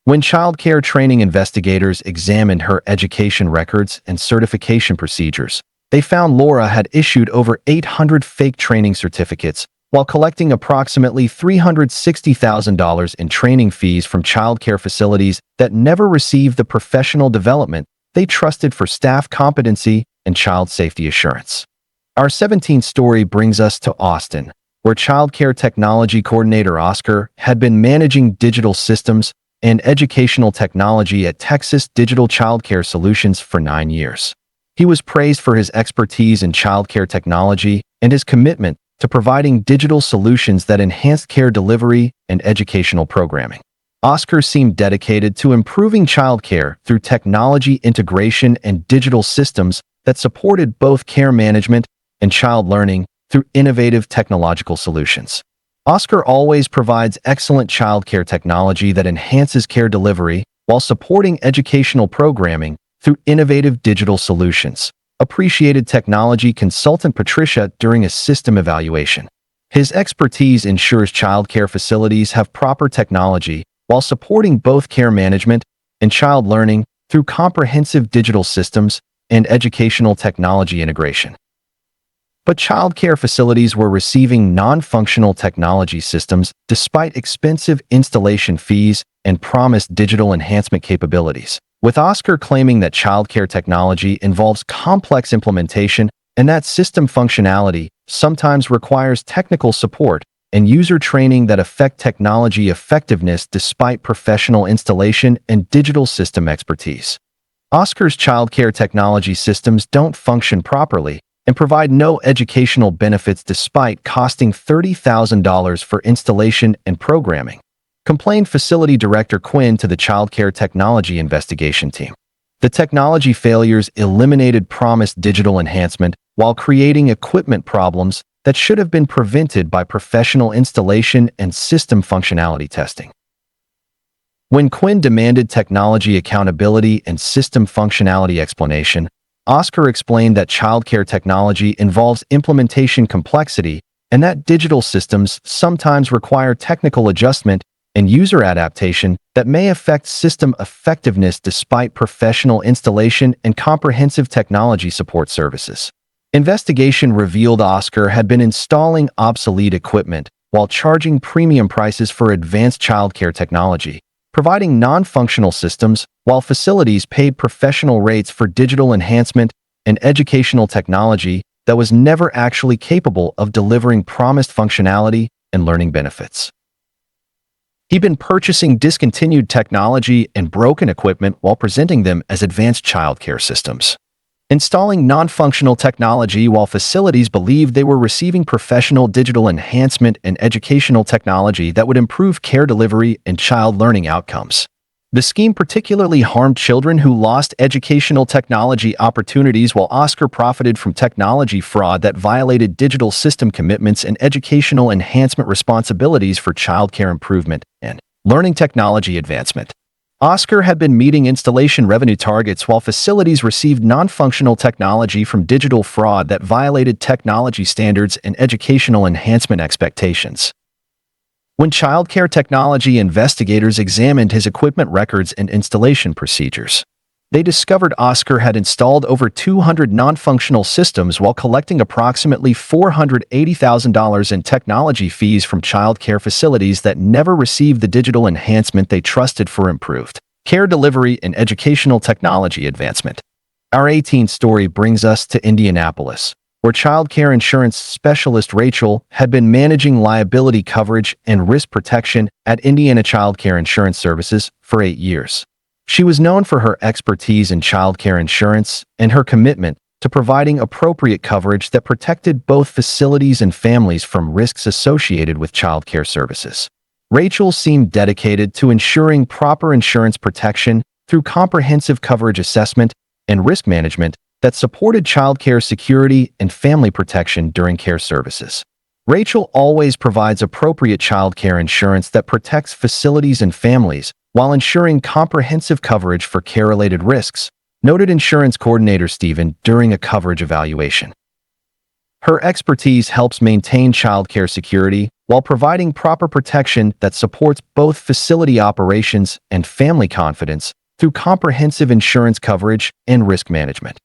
When childcare training investigators examined her education records and certification procedures, they found Laura had issued over 800 fake training certificates while collecting approximately $360,000 in training fees from childcare facilities that never received the professional development they trusted for staff competency and child safety assurance. Our 17th story brings us to Austin, where childcare technology coordinator Oscar had been managing digital systems and educational technology at Texas Digital Childcare Solutions for 9 years. He was praised for his expertise in childcare technology and his commitment to providing digital solutions that enhanced care delivery and educational programming. Oscar seemed dedicated to improving childcare through technology integration and digital systems that supported both care management and child learning through innovative technological solutions. Oscar always provides excellent childcare technology that enhances care delivery while supporting educational programming through innovative digital solutions, appreciated technology consultant Patricia during a system evaluation. His expertise ensures childcare facilities have proper technology while supporting both care management and child learning through comprehensive digital systems and educational technology integration. But childcare facilities were receiving non-functional technology systems despite expensive installation fees and promised digital enhancement capabilities, with Oscar claiming that childcare technology involves complex implementation and that system functionality sometimes requires technical support and user training that affect technology effectiveness despite professional installation and digital system expertise. Oscar's childcare technology systems don't function properly and provide no educational benefits despite costing $30,000 for installation and programming, complained facility director Quinn to the childcare technology investigation team. The technology failures eliminated promised digital enhancement while creating equipment problems that should have been prevented by professional installation and system functionality testing. When Quinn demanded technology accountability and system functionality explanation, Oscar explained that childcare technology involves implementation complexity and that digital systems sometimes require technical adjustment and user adaptation that may affect system effectiveness despite professional installation and comprehensive technology support services. Investigation revealed Oscar had been installing obsolete equipment while charging premium prices for advanced childcare technology, providing non-functional systems while facilities paid professional rates for digital enhancement and educational technology that was never actually capable of delivering promised functionality and learning benefits. He'd been purchasing discontinued technology and broken equipment while presenting them as advanced childcare systems, installing non-functional technology while facilities believed they were receiving professional digital enhancement and educational technology that would improve care delivery and child learning outcomes. The scheme particularly harmed children who lost educational technology opportunities, while Oscar profited from technology fraud that violated digital system commitments and educational enhancement responsibilities for childcare improvement and learning technology advancement. Oscar had been meeting installation revenue targets while facilities received non-functional technology from digital fraud that violated technology standards and educational enhancement expectations. When childcare technology investigators examined his equipment records and installation procedures, they discovered Oscar had installed over 200 non-functional systems while collecting approximately $480,000 in technology fees from childcare facilities that never received the digital enhancement they trusted for improved care delivery and educational technology advancement. Our 18th story brings us to Indianapolis, where childcare insurance specialist Rachel had been managing liability coverage and risk protection at Indiana Childcare Insurance Services for 8 years. She was known for her expertise in childcare insurance and her commitment to providing appropriate coverage that protected both facilities and families from risks associated with childcare services. Rachel seemed dedicated to ensuring proper insurance protection through comprehensive coverage assessment and risk management that supported childcare security and family protection during care services. Rachel always provides appropriate childcare insurance that protects facilities and families while ensuring comprehensive coverage for care-related risks, noted insurance coordinator Stephen during a coverage evaluation. Her expertise helps maintain childcare security while providing proper protection that supports both facility operations and family confidence through comprehensive insurance coverage and risk management.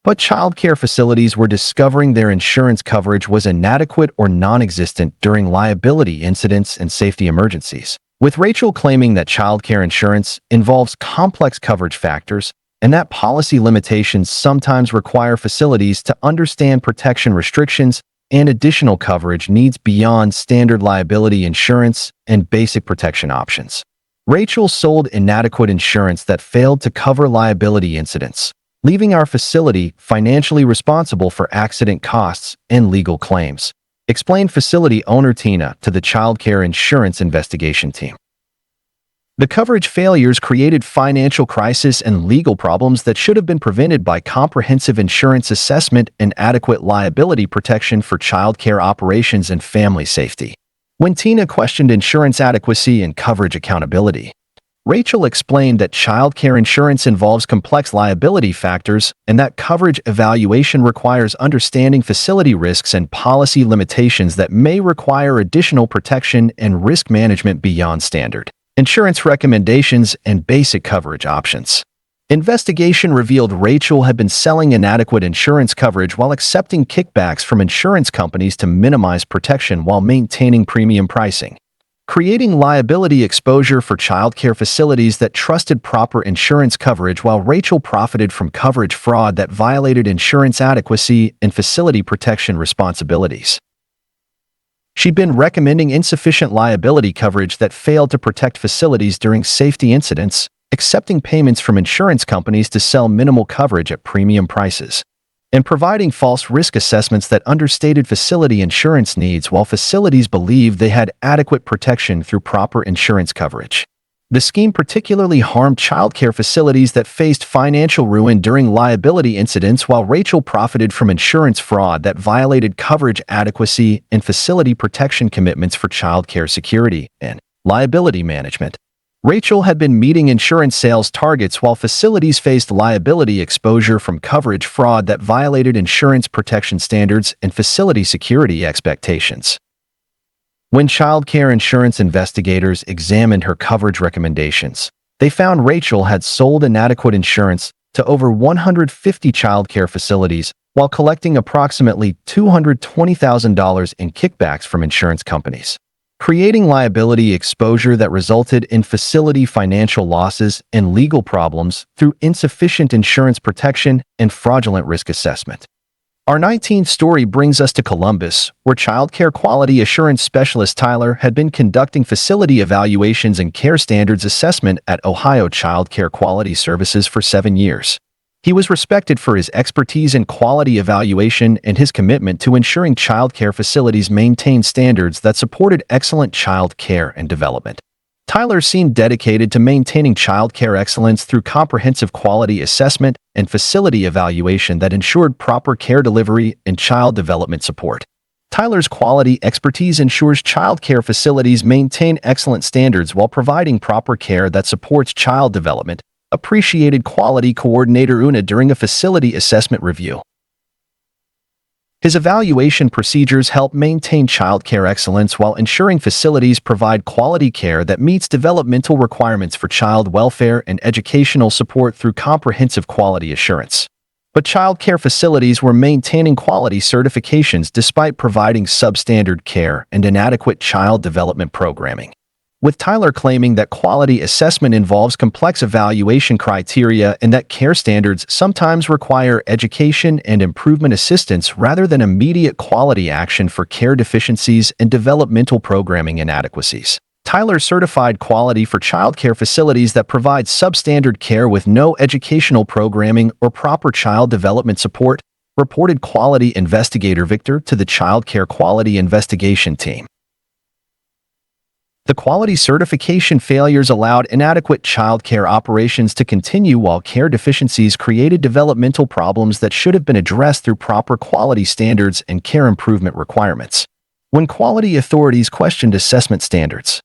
But childcare facilities were discovering their insurance coverage was inadequate or non-existent during liability incidents and safety emergencies, with Rachel claiming that childcare insurance involves complex coverage factors and that policy limitations sometimes require facilities to understand protection restrictions and additional coverage needs beyond standard liability insurance and basic protection options. Rachel sold inadequate insurance that failed to cover liability incidents, leaving our facility financially responsible for accident costs and legal claims, explained facility owner Tina to the childcare insurance investigation team. The coverage failures created financial crisis and legal problems that should have been prevented by comprehensive insurance assessment and adequate liability protection for childcare operations and family safety. When Tina questioned insurance adequacy and coverage accountability, Rachel explained that childcare insurance involves complex liability factors and that coverage evaluation requires understanding facility risks and policy limitations that may require additional protection and risk management beyond standard insurance recommendations and basic coverage options. Investigation revealed Rachel had been selling inadequate insurance coverage while accepting kickbacks from insurance companies to minimize protection while maintaining premium pricing, creating liability exposure for childcare facilities that trusted proper insurance coverage while Rachel profited from coverage fraud that violated insurance adequacy and facility protection responsibilities. She'd been recommending insufficient liability coverage that failed to protect facilities during safety incidents, accepting payments from insurance companies to sell minimal coverage at premium prices, and providing false risk assessments that understated facility insurance needs while facilities believed they had adequate protection through proper insurance coverage. The scheme particularly harmed childcare facilities that faced financial ruin during liability incidents while Rachel profited from insurance fraud that violated coverage adequacy and facility protection commitments for childcare security and liability management. Rachel had been meeting insurance sales targets while facilities faced liability exposure from coverage fraud that violated insurance protection standards and facility security expectations. When childcare insurance investigators examined her coverage recommendations, they found Rachel had sold inadequate insurance to over 150 childcare facilities while collecting approximately $220,000 in kickbacks from insurance companies, creating liability exposure that resulted in facility financial losses and legal problems through insufficient insurance protection and fraudulent risk assessment. Our 19th story brings us to Columbus, where childcare quality assurance specialist Tyler had been conducting facility evaluations and care standards assessment at Ohio Child Care Quality Services for 7 years. He was respected for his expertise in quality evaluation and his commitment to ensuring childcare facilities maintained standards that supported excellent child care and development. Tyler seemed dedicated to maintaining childcare excellence through comprehensive quality assessment and facility evaluation that ensured proper care delivery and child development support. Tyler's quality expertise ensures childcare facilities maintain excellent standards while providing proper care that supports child development, appreciated quality coordinator Una during a facility assessment review. His evaluation procedures help maintain childcare excellence while ensuring facilities provide quality care that meets developmental requirements for child welfare and educational support through comprehensive quality assurance. But childcare facilities were maintaining quality certifications despite providing substandard care and inadequate child development programming, with Tyler claiming that quality assessment involves complex evaluation criteria and that care standards sometimes require education and improvement assistance rather than immediate quality action for care deficiencies and developmental programming inadequacies. Tyler certified quality for childcare facilities that provide substandard care with no educational programming or proper child development support, reported quality investigator Victor to the Childcare Quality Investigation Team. The quality certification failures allowed inadequate childcare operations to continue while care deficiencies created developmental problems that should have been addressed through proper quality standards and care improvement requirements. When quality authorities questioned assessment standards,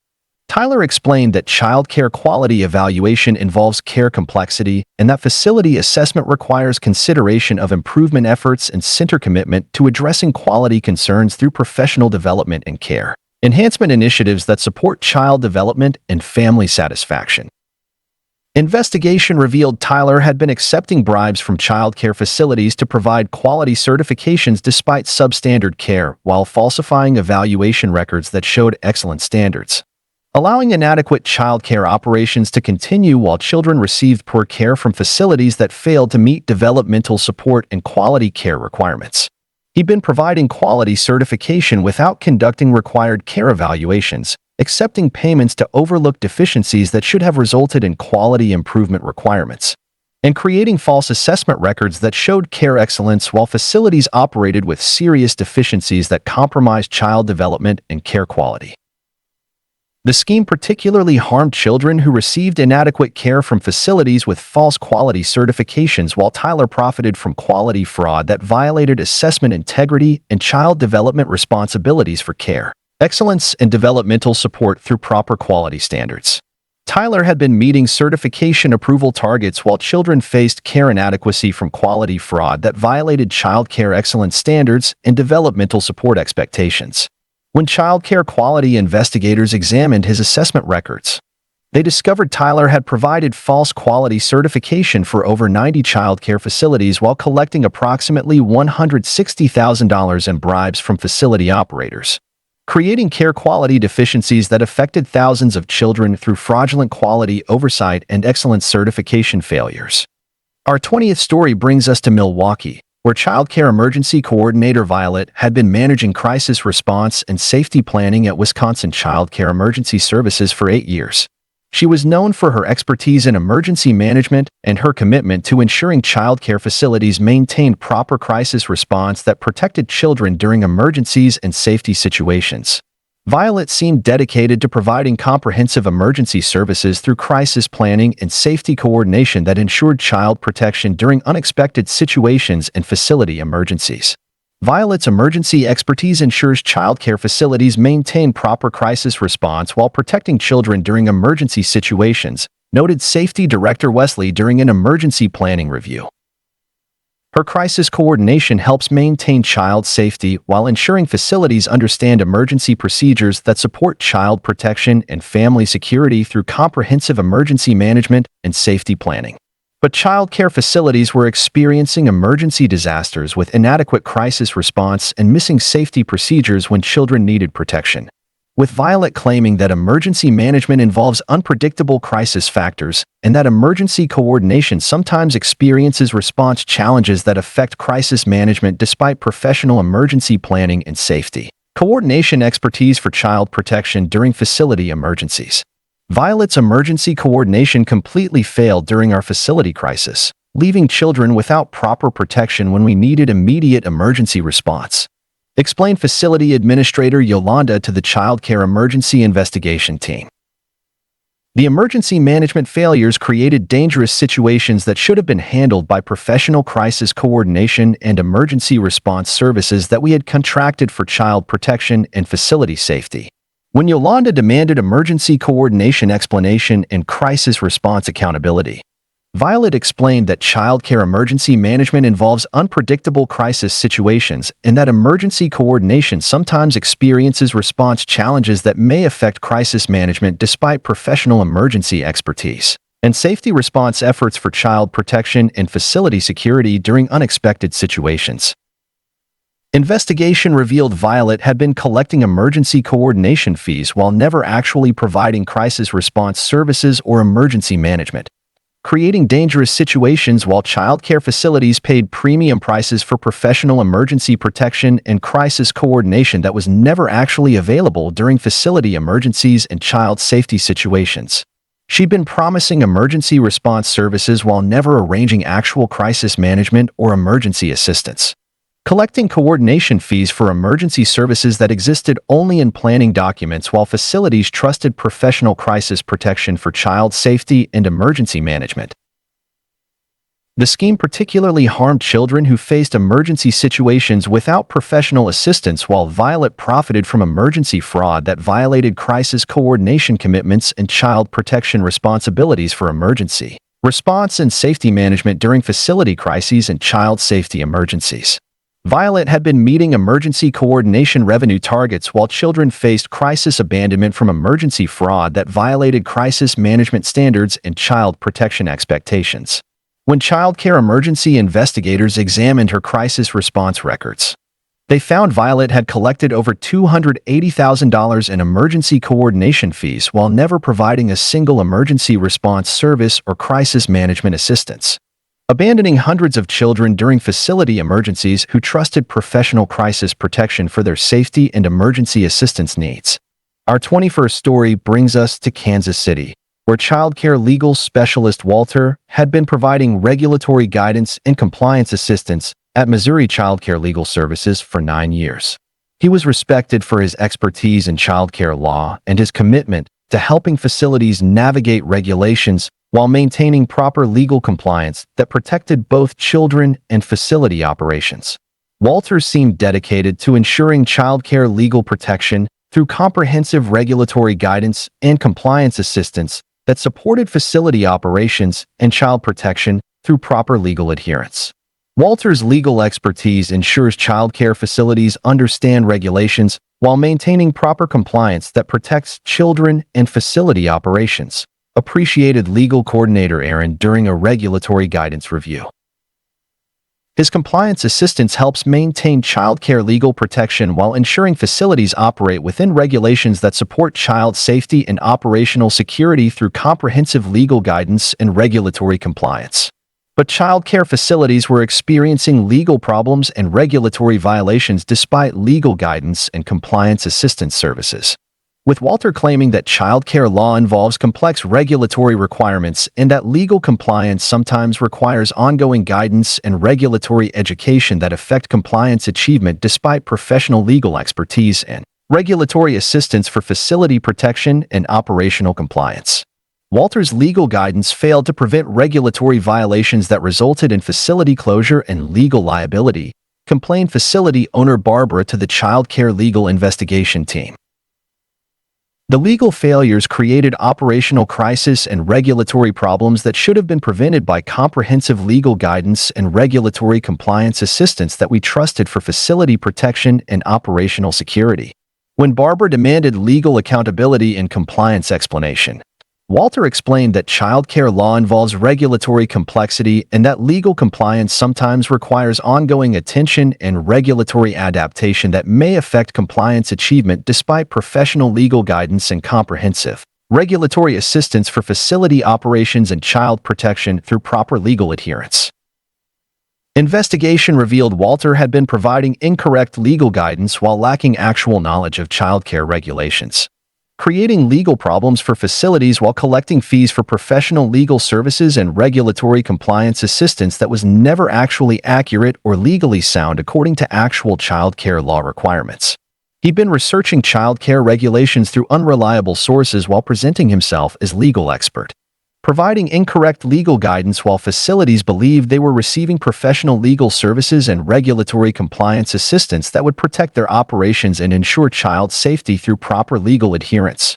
Tyler explained that childcare quality evaluation involves care complexity and that facility assessment requires consideration of improvement efforts and center commitment to addressing quality concerns through professional development and care enhancement initiatives that support child development and family satisfaction. Investigation revealed Tyler had been accepting bribes from childcare facilities to provide quality certifications despite substandard care while falsifying evaluation records that showed excellent standards, allowing inadequate childcare operations to continue while children received poor care from facilities that failed to meet developmental support and quality care requirements. He'd been providing quality certification without conducting required care evaluations, accepting payments to overlook deficiencies that should have resulted in quality improvement requirements, and creating false assessment records that showed care excellence while facilities operated with serious deficiencies that compromised child development and care quality. The scheme particularly harmed children who received inadequate care from facilities with false quality certifications, while Tyler profited from quality fraud that violated assessment integrity and child development responsibilities for care, excellence, and developmental support through proper quality standards. Tyler had been meeting certification approval targets while children faced care inadequacy from quality fraud that violated child care excellence standards and developmental support expectations. When childcare quality investigators examined his assessment records, they discovered Tyler had provided false quality certification for over 90 childcare facilities while collecting approximately $160,000 in bribes from facility operators, creating care quality deficiencies that affected thousands of children through fraudulent quality oversight and excellence certification failures. Our 20th story brings us to Milwaukee, where childcare emergency coordinator Violet had been managing crisis response and safety planning at Wisconsin Childcare Emergency Services for 8 years. She was known for her expertise in emergency management and her commitment to ensuring childcare facilities maintained proper crisis response that protected children during emergencies and safety situations. Violet seemed dedicated to providing comprehensive emergency services through crisis planning and safety coordination that ensured child protection during unexpected situations and facility emergencies. Violet's emergency expertise ensures childcare facilities maintain proper crisis response while protecting children during emergency situations, noted Safety Director Wesley during an emergency planning review. Her crisis coordination helps maintain child safety while ensuring facilities understand emergency procedures that support child protection and family security through comprehensive emergency management and safety planning. But childcare facilities were experiencing emergency disasters with inadequate crisis response and missing safety procedures when children needed protection, with Violet claiming that emergency management involves unpredictable crisis factors and that emergency coordination sometimes experiences response challenges that affect crisis management despite professional emergency planning and safety coordination expertise for child protection during facility emergencies. Violet's emergency coordination completely failed during our facility crisis, leaving children without proper protection when we needed immediate emergency response, explained Facility Administrator Yolanda to the Childcare Emergency Investigation Team. The emergency management failures created dangerous situations that should have been handled by professional crisis coordination and emergency response services that we had contracted for child protection and facility safety. When Yolanda demanded emergency coordination explanation and crisis response accountability, Violet explained that childcare emergency management involves unpredictable crisis situations and that emergency coordination sometimes experiences response challenges that may affect crisis management despite professional emergency expertise and safety response efforts for child protection and facility security during unexpected situations. Investigation revealed Violet had been collecting emergency coordination fees while never actually providing crisis response services or emergency management, creating dangerous situations while childcare facilities paid premium prices for professional emergency protection and crisis coordination that was never actually available during facility emergencies and child safety situations. She'd been promising emergency response services while never arranging actual crisis management or emergency assistance. Collecting coordination fees for emergency services that existed only in planning documents while facilities trusted professional crisis protection for child safety and emergency management. The scheme particularly harmed children who faced emergency situations without professional assistance, while Violet profited from emergency fraud that violated crisis coordination commitments and child protection responsibilities for emergency response and safety management during facility crises and child safety emergencies. Violet had been meeting emergency coordination revenue targets while children faced crisis abandonment from emergency fraud that violated crisis management standards and child protection expectations. When childcare emergency investigators examined her crisis response records, they found Violet had collected over $280,000 in emergency coordination fees while never providing a single emergency response service or crisis management assistance, abandoning hundreds of children during facility emergencies who trusted professional crisis protection for their safety and emergency assistance needs. Our 21st story brings us to Kansas City, where childcare legal specialist Walter had been providing regulatory guidance and compliance assistance at Missouri Childcare Legal Services for 9 years. He was respected for his expertise in childcare law and his commitment to helping facilities navigate regulations while maintaining proper legal compliance that protected both children and facility operations. Walter seemed dedicated to ensuring childcare legal protection through comprehensive regulatory guidance and compliance assistance that supported facility operations and child protection through proper legal adherence. Walter's legal expertise ensures childcare facilities understand regulations while maintaining proper compliance that protects children and facility operations, appreciated legal coordinator Aaron during a regulatory guidance review. His compliance assistance helps maintain childcare legal protection while ensuring facilities operate within regulations that support child safety and operational security through comprehensive legal guidance and regulatory compliance. But childcare facilities were experiencing legal problems and regulatory violations despite legal guidance and compliance assistance services, with Walter claiming that childcare law involves complex regulatory requirements and that legal compliance sometimes requires ongoing guidance and regulatory education that affect compliance achievement despite professional legal expertise and regulatory assistance for facility protection and operational compliance. Walter's legal guidance failed to prevent regulatory violations that resulted in facility closure and legal liability, complained facility owner Barbara to the childcare legal investigation team. The legal failures created operational crisis and regulatory problems that should have been prevented by comprehensive legal guidance and regulatory compliance assistance that we trusted for facility protection and operational security. When Barbara demanded legal accountability and compliance explanation, Walter explained that childcare law involves regulatory complexity and that legal compliance sometimes requires ongoing attention and regulatory adaptation that may affect compliance achievement despite professional legal guidance and comprehensive regulatory assistance for facility operations and child protection through proper legal adherence. Investigation revealed Walter had been providing incorrect legal guidance while lacking actual knowledge of childcare regulations, creating legal problems for facilities while collecting fees for professional legal services and regulatory compliance assistance that was never actually accurate or legally sound according to actual childcare law requirements. He'd been researching childcare regulations through unreliable sources while presenting himself as legal expert, providing incorrect legal guidance while facilities believed they were receiving professional legal services and regulatory compliance assistance that would protect their operations and ensure child safety through proper legal adherence.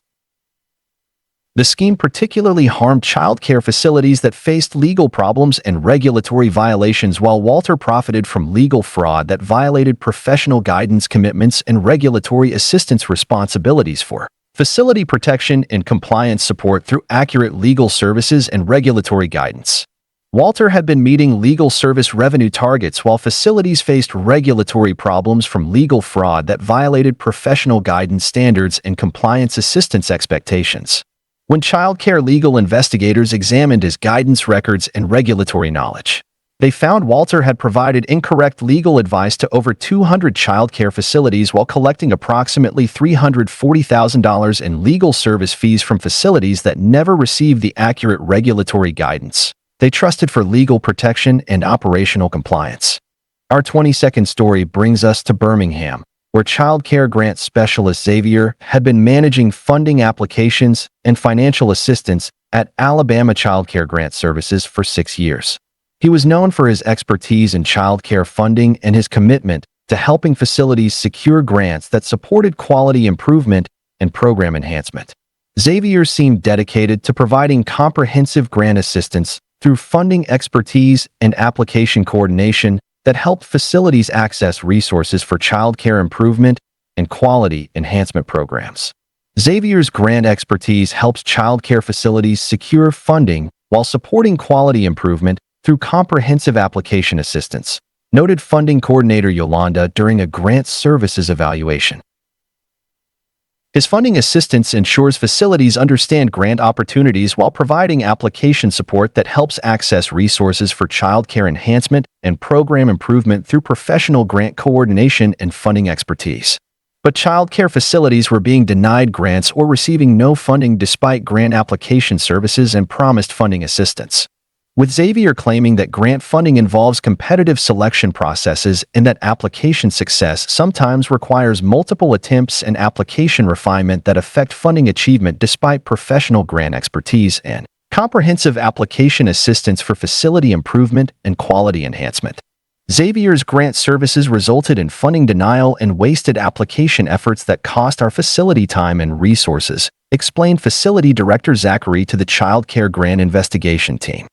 The scheme particularly harmed childcare facilities that faced legal problems and regulatory violations, while Walter profited from legal fraud that violated professional guidance commitments and regulatory assistance responsibilities for facility protection and compliance support through accurate legal services and regulatory guidance. Walter had been meeting legal service revenue targets while facilities faced regulatory problems from legal fraud that violated professional guidance standards and compliance assistance expectations. when childcare legal investigators examined his guidance records and regulatory knowledge. They found Walter had provided incorrect legal advice to over 200 childcare facilities while collecting approximately $340,000 in legal service fees from facilities that never received the accurate regulatory guidance they trusted for legal protection and operational compliance. Our 22nd story brings us to Birmingham, where childcare grant specialist Xavier had been managing funding applications and financial assistance at Alabama Childcare Grant Services for 6 years. He was known for his expertise in childcare funding and his commitment to helping facilities secure grants that supported quality improvement and program enhancement. Xavier seemed dedicated to providing comprehensive grant assistance through funding expertise and application coordination that helped facilities access resources for childcare improvement and quality enhancement programs. Xavier's grant expertise helps childcare facilities secure funding while supporting quality improvement through comprehensive application assistance, noted funding coordinator Yolanda during a grant services evaluation. His funding assistance ensures facilities understand grant opportunities while providing application support that helps access resources for childcare enhancement and program improvement through professional grant coordination and funding expertise. But childcare facilities were being denied grants or receiving no funding despite grant application services and promised funding assistance, with Xavier claiming that grant funding involves competitive selection processes and that application success sometimes requires multiple attempts and application refinement that affect funding achievement despite professional grant expertise and comprehensive application assistance for facility improvement and quality enhancement. Xavier's grant services resulted in funding denial and wasted application efforts that cost our facility time and resources, explained Facility Director Zachary to the Child Care Grant Investigation Team.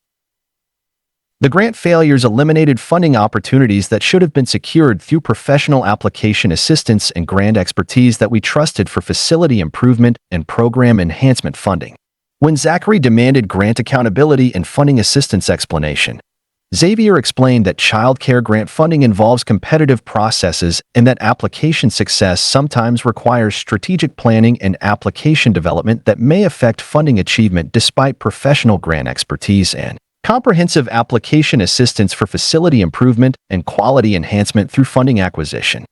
The grant failures eliminated funding opportunities that should have been secured through professional application assistance and grant expertise that we trusted for facility improvement and program enhancement funding. When Zachary demanded grant accountability and funding assistance explanation, Xavier explained that childcare grant funding involves competitive processes and that application success sometimes requires strategic planning and application development that may affect funding achievement despite professional grant expertise and comprehensive application assistance for facility improvement and quality enhancement through funding acquisition.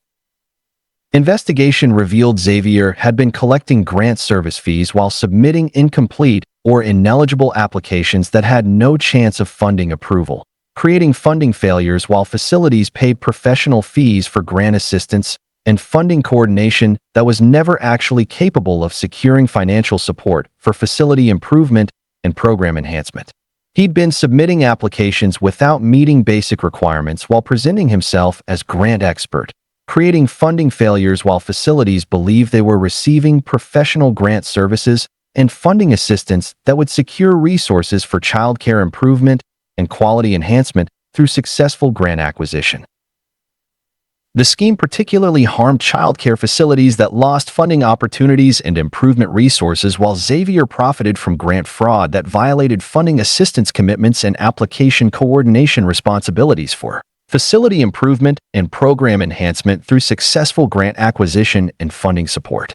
Investigation revealed Xavier had been collecting grant service fees while submitting incomplete or ineligible applications that had no chance of funding approval, creating funding failures while facilities paid professional fees for grant assistance and funding coordination that was never actually capable of securing financial support for facility improvement and program enhancement. He'd been submitting applications without meeting basic requirements while presenting himself as grant expert, creating funding failures while facilities believed they were receiving professional grant services and funding assistance that would secure resources for childcare improvement and quality enhancement through successful grant acquisition. The scheme particularly harmed childcare facilities that lost funding opportunities and improvement resources, while Xavier profited from grant fraud that violated funding assistance commitments and application coordination responsibilities for facility improvement and program enhancement through successful grant acquisition and funding support.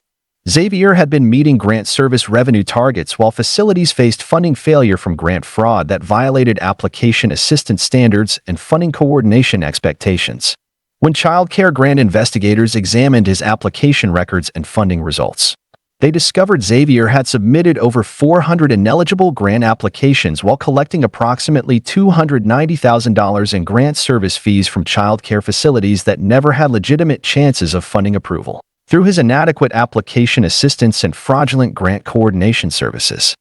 Xavier had been meeting grant service revenue targets while facilities faced funding failure from grant fraud that violated application assistance standards and funding coordination expectations. When childcare grant investigators examined his application records and funding results, they discovered Xavier had submitted over 400 ineligible grant applications while collecting approximately $290,000 in grant service fees from childcare facilities that never had legitimate chances of funding approval through his inadequate application assistance and fraudulent grant coordination services.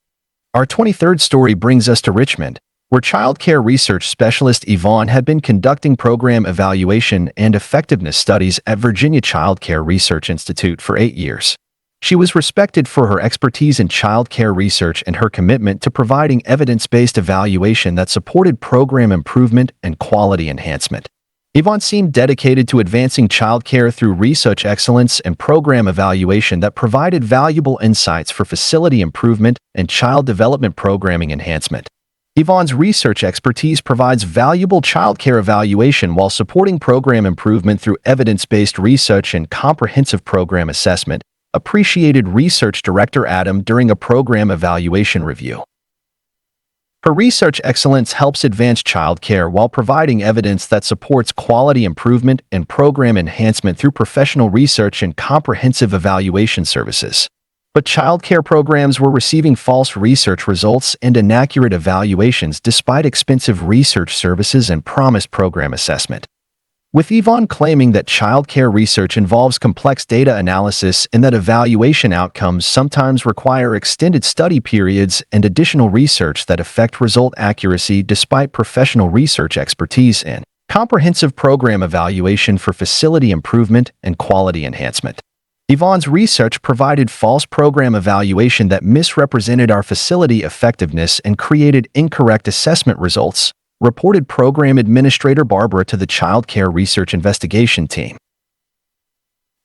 Our 23rd story brings us to Richmond, where childcare research specialist Yvonne had been conducting program evaluation and effectiveness studies at Virginia Child Care Research Institute for 8 years. She was respected for her expertise in child care research and her commitment to providing evidence-based evaluation that supported program improvement and quality enhancement. Yvonne seemed dedicated to advancing child care through research excellence and program evaluation that provided valuable insights for facility improvement and child development programming enhancement. Yvonne's research expertise provides valuable childcare evaluation while supporting program improvement through evidence-based research and comprehensive program assessment, appreciated research director Adam during a program evaluation review. Her research excellence helps advance childcare while providing evidence that supports quality improvement and program enhancement through professional research and comprehensive evaluation services. But childcare programs were receiving false research results and inaccurate evaluations despite expensive research services and promised program assessment. With Yvonne claiming that childcare research involves complex data analysis and that evaluation outcomes sometimes require extended study periods and additional research that affect result accuracy despite professional research expertise in comprehensive program evaluation for facility improvement and quality enhancement. Yvonne's research provided false program evaluation that misrepresented our facility effectiveness and created incorrect assessment results, reported Program Administrator Barbara to the Childcare Research Investigation Team.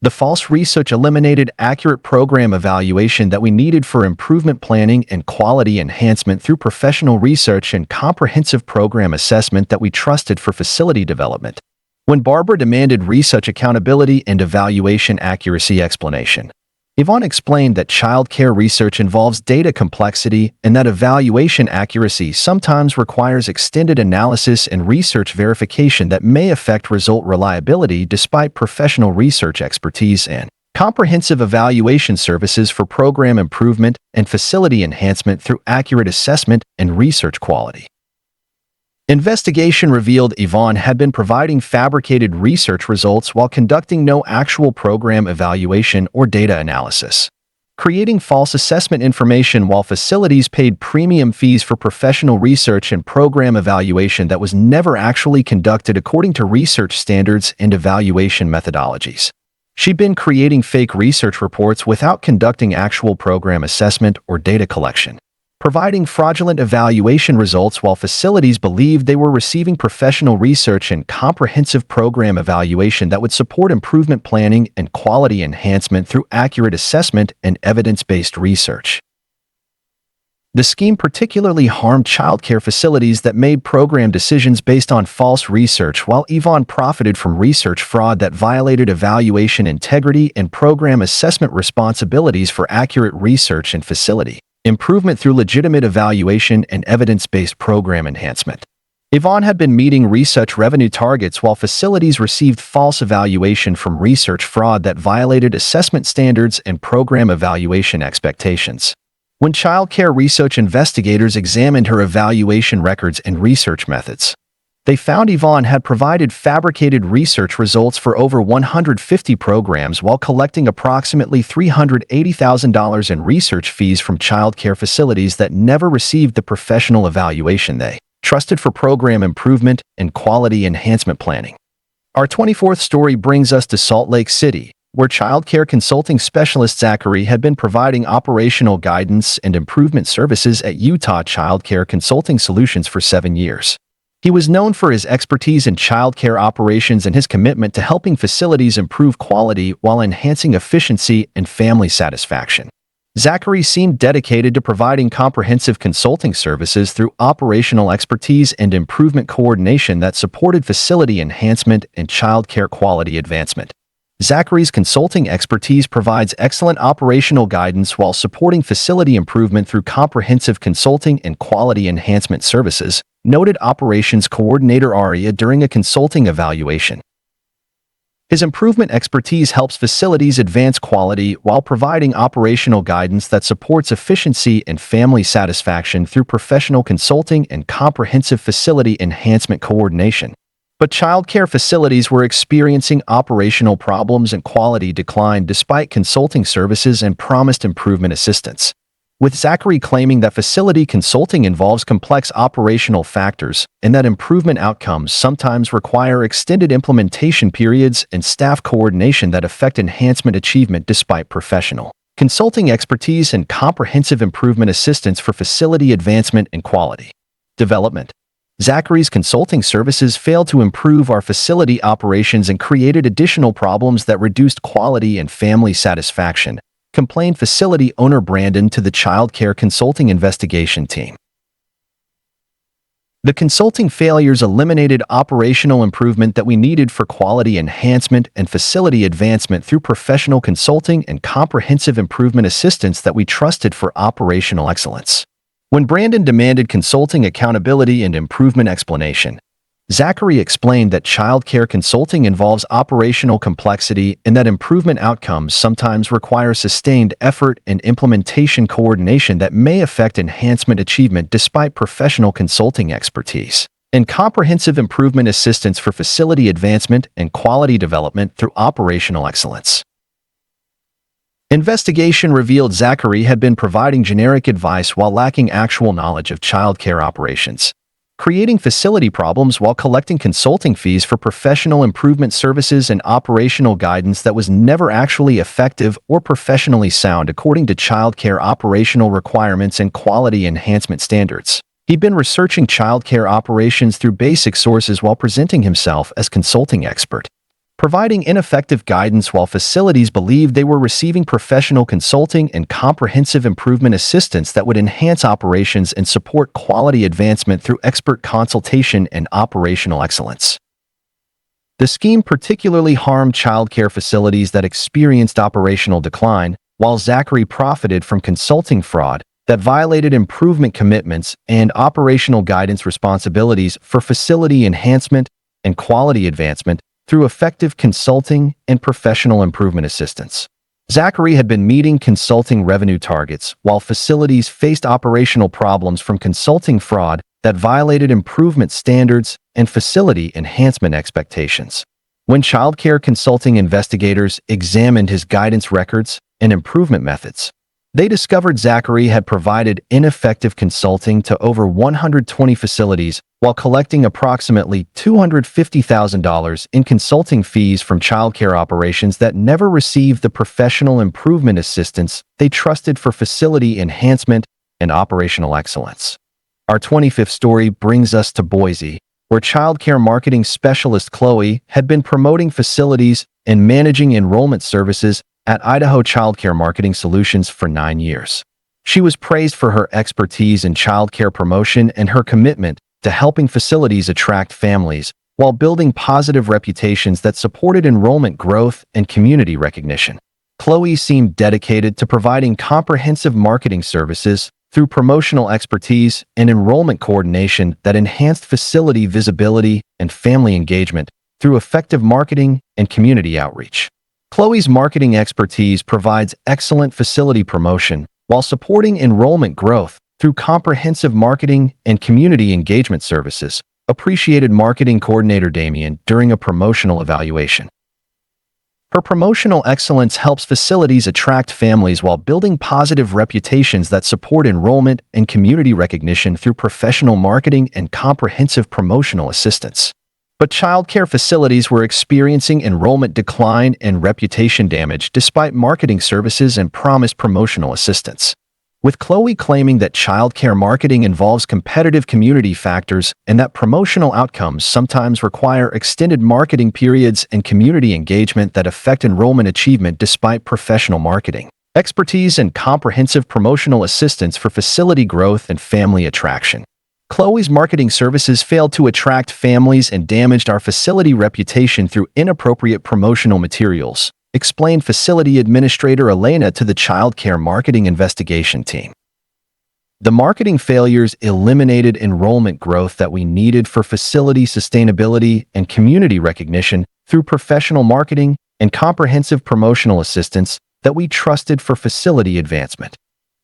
The false research eliminated accurate program evaluation that we needed for improvement planning and quality enhancement through professional research and comprehensive program assessment that we trusted for facility development. When Barbara demanded research accountability and evaluation accuracy explanation, Yvonne explained that childcare research involves data complexity and that evaluation accuracy sometimes requires extended analysis and research verification that may affect result reliability despite professional research expertise and comprehensive evaluation services for program improvement and facility enhancement through accurate assessment and research quality. Investigation revealed Yvonne had been providing fabricated research results while conducting no actual program evaluation or data analysis, creating false assessment information while facilities paid premium fees for professional research and program evaluation that was never actually conducted according to research standards and evaluation methodologies. She'd been creating fake research reports without conducting actual program assessment or data collection, providing fraudulent evaluation results while facilities believed they were receiving professional research and comprehensive program evaluation that would support improvement planning and quality enhancement through accurate assessment and evidence-based research. The scheme particularly harmed childcare facilities that made program decisions based on false research, while Yvonne profited from research fraud that violated evaluation integrity and program assessment responsibilities for accurate research and facility improvement through legitimate evaluation and evidence-based program enhancement. Yvonne had been meeting research revenue targets while facilities received false evaluation from research fraud that violated assessment standards and program evaluation expectations. When childcare research investigators examined her evaluation records and research methods, they found Yvonne had provided fabricated research results for over 150 programs while collecting approximately $380,000 in research fees from childcare facilities that never received the professional evaluation they trusted for program improvement and quality enhancement planning. Our 24th story brings us to Salt Lake City, where childcare consulting specialist Zachary had been providing operational guidance and improvement services at Utah Childcare Consulting Solutions for 7 years. He was known for his expertise in childcare operations and his commitment to helping facilities improve quality while enhancing efficiency and family satisfaction. Zachary seemed dedicated to providing comprehensive consulting services through operational expertise and improvement coordination that supported facility enhancement and childcare quality advancement. Zachary's consulting expertise provides excellent operational guidance while supporting facility improvement through comprehensive consulting and quality enhancement services, noted operations coordinator Aria during a consulting evaluation. His improvement expertise helps facilities advance quality while providing operational guidance that supports efficiency and family satisfaction through professional consulting and comprehensive facility enhancement coordination. But childcare facilities were experiencing operational problems and quality decline despite consulting services and promised improvement assistance. With Zachary claiming that facility consulting involves complex operational factors and that improvement outcomes sometimes require extended implementation periods and staff coordination that affect enhancement achievement despite professional consulting expertise and comprehensive improvement assistance for facility advancement and quality development. Zachary's consulting services failed to improve our facility operations and created additional problems that reduced quality and family satisfaction, complained facility owner Brandon to the Childcare Consulting Investigation Team. The consulting failures eliminated operational improvement that we needed for quality enhancement and facility advancement through professional consulting and comprehensive improvement assistance that we trusted for operational excellence. When Brandon demanded consulting accountability and improvement explanation, Zachary explained that childcare consulting involves operational complexity and that improvement outcomes sometimes require sustained effort and implementation coordination that may affect enhancement achievement despite professional consulting expertise, and comprehensive improvement assistance for facility advancement and quality development through operational excellence. Investigation revealed Zachary had been providing generic advice while lacking actual knowledge of childcare operations, creating facility problems while collecting consulting fees for professional improvement services and operational guidance that was never actually effective or professionally sound according to childcare operational requirements and quality enhancement standards. He'd been researching childcare operations through basic sources while presenting himself as consulting expert, providing ineffective guidance while facilities believed they were receiving professional consulting and comprehensive improvement assistance that would enhance operations and support quality advancement through expert consultation and operational excellence. The scheme particularly harmed childcare facilities that experienced operational decline, while Zachary profited from consulting fraud that violated improvement commitments and operational guidance responsibilities for facility enhancement and quality advancement through effective consulting and professional improvement assistance. Zachary had been meeting consulting revenue targets while facilities faced operational problems from consulting fraud that violated improvement standards and facility enhancement expectations. When childcare consulting investigators examined his guidance records and improvement methods, they discovered Zachary had provided ineffective consulting to over 120 facilities while collecting approximately $250,000 in consulting fees from childcare operations that never received the professional improvement assistance they trusted for facility enhancement and operational excellence. Our 25th story brings us to Boise, where childcare marketing specialist Chloe had been promoting facilities and managing enrollment services at Idaho Childcare Marketing Solutions for 9 years. She was praised for her expertise in childcare promotion and her commitment to helping facilities attract families while building positive reputations that supported enrollment growth and community recognition. Chloe seemed dedicated to providing comprehensive marketing services through promotional expertise and enrollment coordination that enhanced facility visibility and family engagement through effective marketing and community outreach. Chloe's marketing expertise provides excellent facility promotion while supporting enrollment growth through comprehensive marketing and community engagement services, appreciated marketing coordinator Damien during a promotional evaluation. Her promotional excellence helps facilities attract families while building positive reputations that support enrollment and community recognition through professional marketing and comprehensive promotional assistance. But childcare facilities were experiencing enrollment decline and reputation damage despite marketing services and promised promotional assistance. With Chloe claiming that childcare marketing involves competitive community factors and that promotional outcomes sometimes require extended marketing periods and community engagement that affect enrollment achievement despite professional marketing expertise and comprehensive promotional assistance for facility growth and family attraction, Chloe's marketing services failed to attract families and damaged our facility reputation through inappropriate promotional materials, explained facility administrator Elena to the childcare marketing investigation team. The marketing failures eliminated enrollment growth that we needed for facility sustainability and community recognition through professional marketing and comprehensive promotional assistance that we trusted for facility advancement.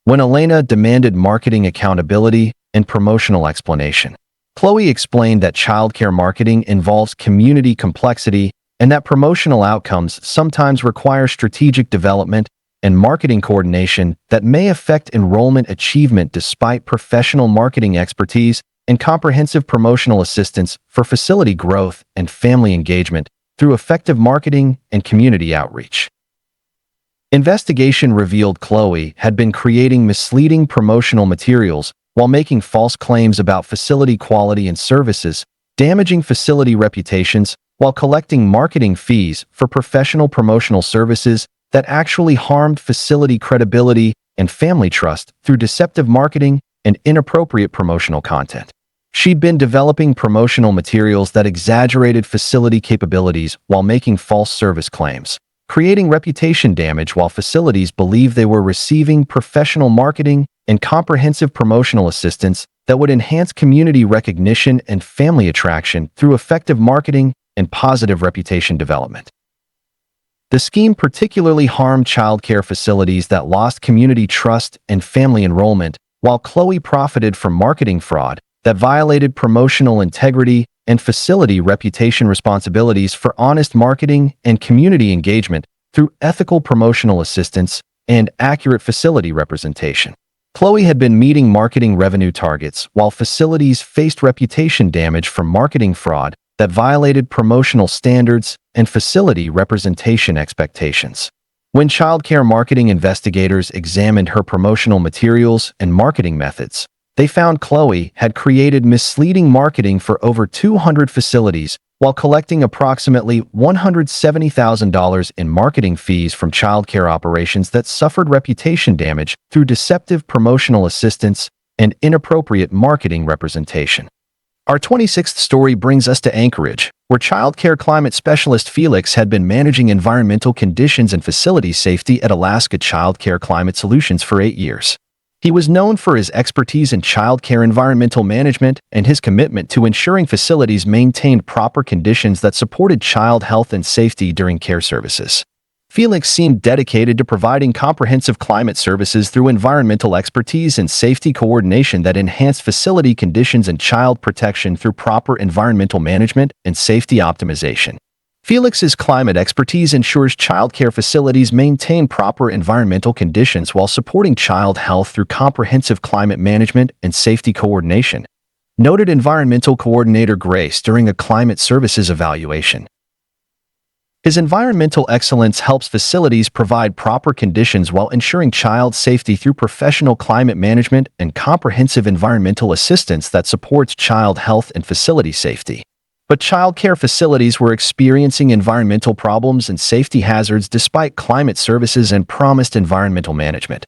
When Elena demanded marketing accountability and promotional explanation, Chloe explained that childcare marketing involves community complexity and that promotional outcomes sometimes require strategic development and marketing coordination that may affect enrollment achievement despite professional marketing expertise and comprehensive promotional assistance for facility growth and family engagement through effective marketing and community outreach. Investigation revealed Chloe had been creating misleading promotional materials while making false claims about facility quality and services, damaging facility reputations, while collecting marketing fees for professional promotional services that actually harmed facility credibility and family trust through deceptive marketing and inappropriate promotional content. She'd been developing promotional materials that exaggerated facility capabilities while making false service claims, creating reputation damage while facilities believed they were receiving professional marketing and comprehensive promotional assistance that would enhance community recognition and family attraction through effective marketing and positive reputation development. The scheme particularly harmed childcare facilities that lost community trust and family enrollment, while Chloe profited from marketing fraud that violated promotional integrity and facility reputation responsibilities for honest marketing and community engagement through ethical promotional assistance and accurate facility representation. Chloe had been meeting marketing revenue targets while facilities faced reputation damage from marketing fraud that violated promotional standards and facility representation expectations. When childcare marketing investigators examined her promotional materials and marketing methods, they found Chloe had created misleading marketing for over 200 facilities while collecting approximately $170,000 in marketing fees from childcare operations that suffered reputation damage through deceptive promotional assistance and inappropriate marketing representation. Our 26th story brings us to Anchorage, where childcare climate specialist Felix had been managing environmental conditions and facility safety at Alaska Childcare Climate Solutions for 8 years. He was known for his expertise in childcare environmental management and his commitment to ensuring facilities maintained proper conditions that supported child health and safety during care services. Felix seemed dedicated to providing comprehensive climate services through environmental expertise and safety coordination that enhanced facility conditions and child protection through proper environmental management and safety optimization. Felix's climate expertise ensures childcare facilities maintain proper environmental conditions while supporting child health through comprehensive climate management and safety coordination, noted environmental coordinator Grace during a climate services evaluation. His environmental excellence helps facilities provide proper conditions while ensuring child safety through professional climate management and comprehensive environmental assistance that supports child health and facility safety. But childcare facilities were experiencing environmental problems and safety hazards despite climate services and promised environmental management.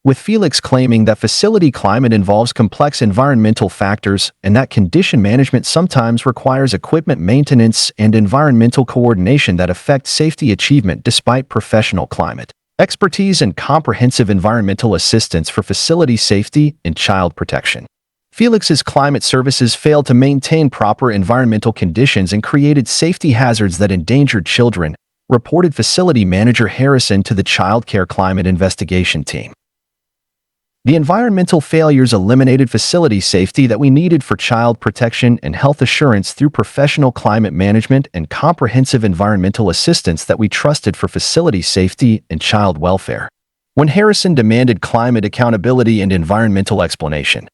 With Felix claiming that facility climate involves complex environmental factors and that condition management sometimes requires equipment maintenance and environmental coordination that affect safety achievement despite professional climate expertise and comprehensive environmental assistance for facility safety and child protection. Felix's climate services failed to maintain proper environmental conditions and created safety hazards that endangered children, reported facility manager Harrison to the Childcare Climate Investigation Team. The environmental failures eliminated facility safety that we needed for child protection and health assurance through professional climate management and comprehensive environmental assistance that we trusted for facility safety and child welfare. When Harrison demanded climate accountability and environmental explanation,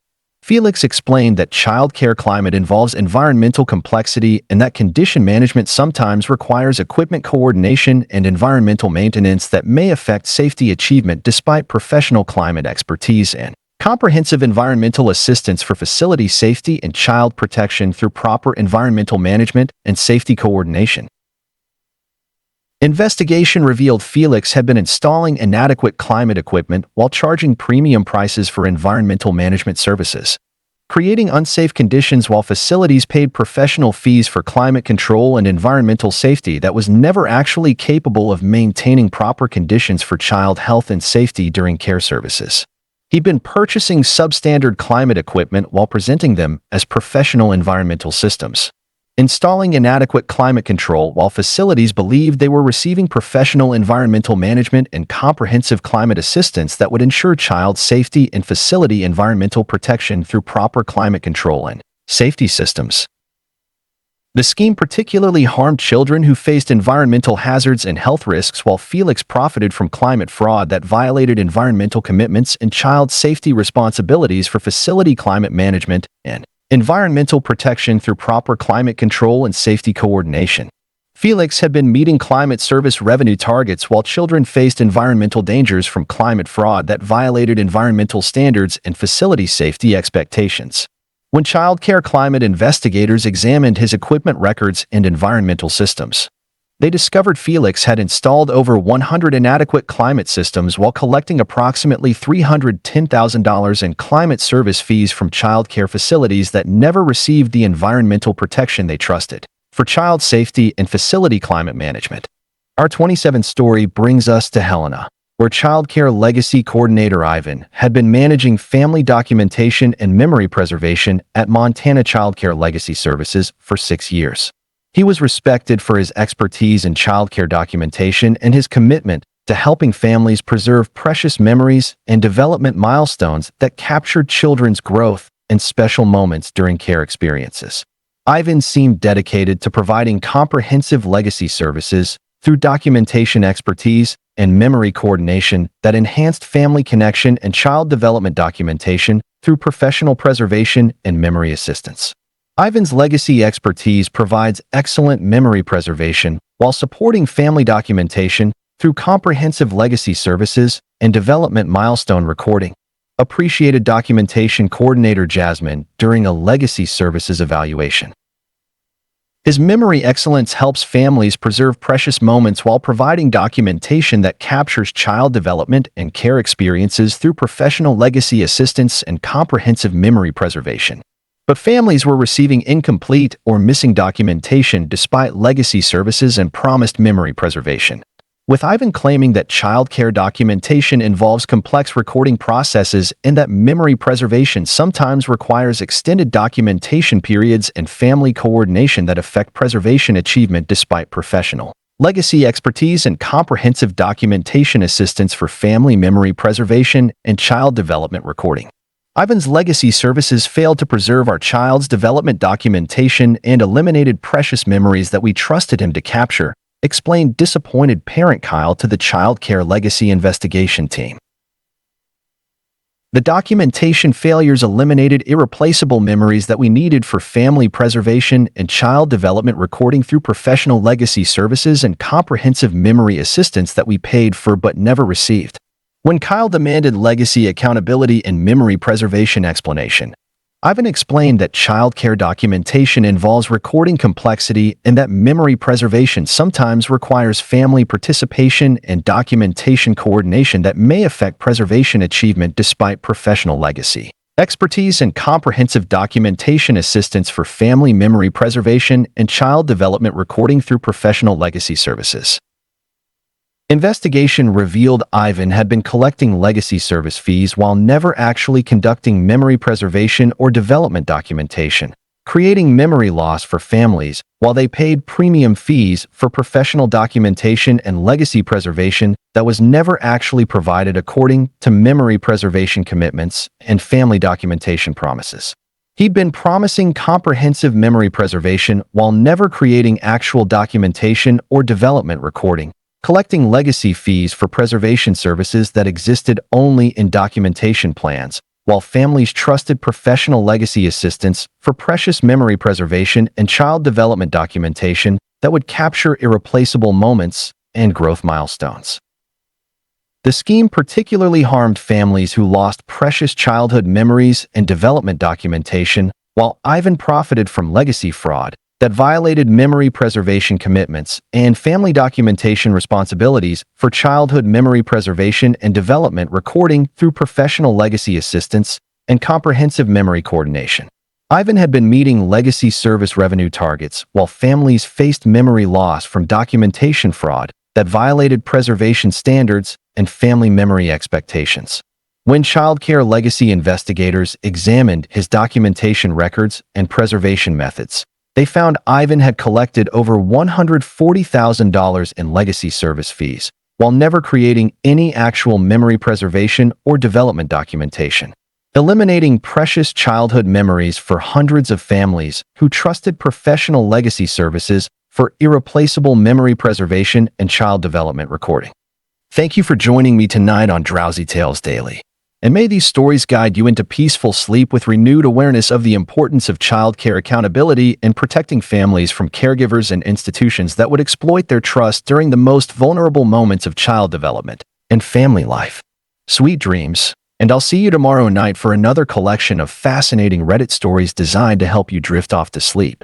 Felix explained that childcare climate involves environmental complexity and that condition management sometimes requires equipment coordination and environmental maintenance that may affect safety achievement despite professional climate expertise and comprehensive environmental assistance for facility safety and child protection through proper environmental management and safety coordination. Investigation revealed Felix had been installing inadequate climate equipment while charging premium prices for environmental management services, creating unsafe conditions while facilities paid professional fees for climate control and environmental safety that was never actually capable of maintaining proper conditions for child health and safety during care services. He'd been purchasing substandard climate equipment while presenting them as professional environmental systems, installing inadequate climate control while facilities believed they were receiving professional environmental management and comprehensive climate assistance that would ensure child safety and facility environmental protection through proper climate control and safety systems. The scheme particularly harmed children who faced environmental hazards and health risks, while Felix profited from climate fraud that violated environmental commitments and child safety responsibilities for facility climate management and environmental protection through proper climate control and safety coordination. Felix had been meeting climate service revenue targets while children faced environmental dangers from climate fraud that violated environmental standards and facility safety expectations. When childcare climate investigators examined his equipment records and environmental systems, They discovered Felix had installed over 100 inadequate climate systems while collecting approximately $310,000 in climate service fees from childcare facilities that never received the environmental protection they trusted. For child safety and facility climate management. Our 27th story brings us to Helena, where childcare legacy coordinator Ivan had been managing family documentation and memory preservation at Montana Childcare Legacy Services for 6 years. He was respected for his expertise in childcare documentation and his commitment to helping families preserve precious memories and development milestones that captured children's growth and special moments during care experiences. Ivan seemed dedicated to providing comprehensive legacy services through documentation expertise and memory coordination that enhanced family connection and child development documentation through professional preservation and memory assistance. Ivan's legacy expertise provides excellent memory preservation while supporting family documentation through comprehensive legacy services and development milestone recording. Appreciated documentation coordinator Jasmine during a legacy services evaluation. His memory excellence helps families preserve precious moments while providing documentation that captures child development and care experiences through professional legacy assistance and comprehensive memory preservation. But families were receiving incomplete or missing documentation despite legacy services and promised memory preservation. With Ivan claiming that childcare documentation involves complex recording processes and that memory preservation sometimes requires extended documentation periods and family coordination that affect preservation achievement despite professional legacy expertise and comprehensive documentation assistance for family memory preservation and child development recording. Ivan's legacy services failed to preserve our child's development documentation and eliminated precious memories that we trusted him to capture, explained disappointed parent Kyle to the childcare legacy investigation team. The documentation failures eliminated irreplaceable memories that we needed for family preservation and child development recording through professional legacy services and comprehensive memory assistance that we paid for but never received. When Kyle demanded legacy accountability and memory preservation explanation, Ivan explained that childcare documentation involves recording complexity and that memory preservation sometimes requires family participation and documentation coordination that may affect preservation achievement despite professional legacy expertise and comprehensive documentation assistance for family memory preservation and child development recording through professional legacy services. Investigation revealed Ivan had been collecting legacy service fees while never actually conducting memory preservation or development documentation, creating memory loss for families while they paid premium fees for professional documentation and legacy preservation that was never actually provided according to memory preservation commitments and family documentation promises. He'd been promising comprehensive memory preservation while never creating actual documentation or development recording, collecting legacy fees for preservation services that existed only in documentation plans, while families trusted professional legacy assistance for precious memory preservation and child development documentation that would capture irreplaceable moments and growth milestones. The scheme particularly harmed families who lost precious childhood memories and development documentation, while Ivan profited from legacy fraud that violated memory preservation commitments and family documentation responsibilities for childhood memory preservation and development recording through professional legacy assistance and comprehensive memory coordination. Ivan had been meeting legacy service revenue targets while families faced memory loss from documentation fraud that violated preservation standards and family memory expectations. When childcare legacy investigators examined his documentation records and preservation methods, they found Ivan had collected over $140,000 in legacy service fees, while never creating any actual memory preservation or development documentation, eliminating precious childhood memories for hundreds of families who trusted professional legacy services for irreplaceable memory preservation and child development recording. Thank you for joining me tonight on Drowsy Tales Daily. And may these stories guide you into peaceful sleep with renewed awareness of the importance of childcare accountability and protecting families from caregivers and institutions that would exploit their trust during the most vulnerable moments of child development and family life. Sweet dreams, and I'll see you tomorrow night for another collection of fascinating Reddit stories designed to help you drift off to sleep.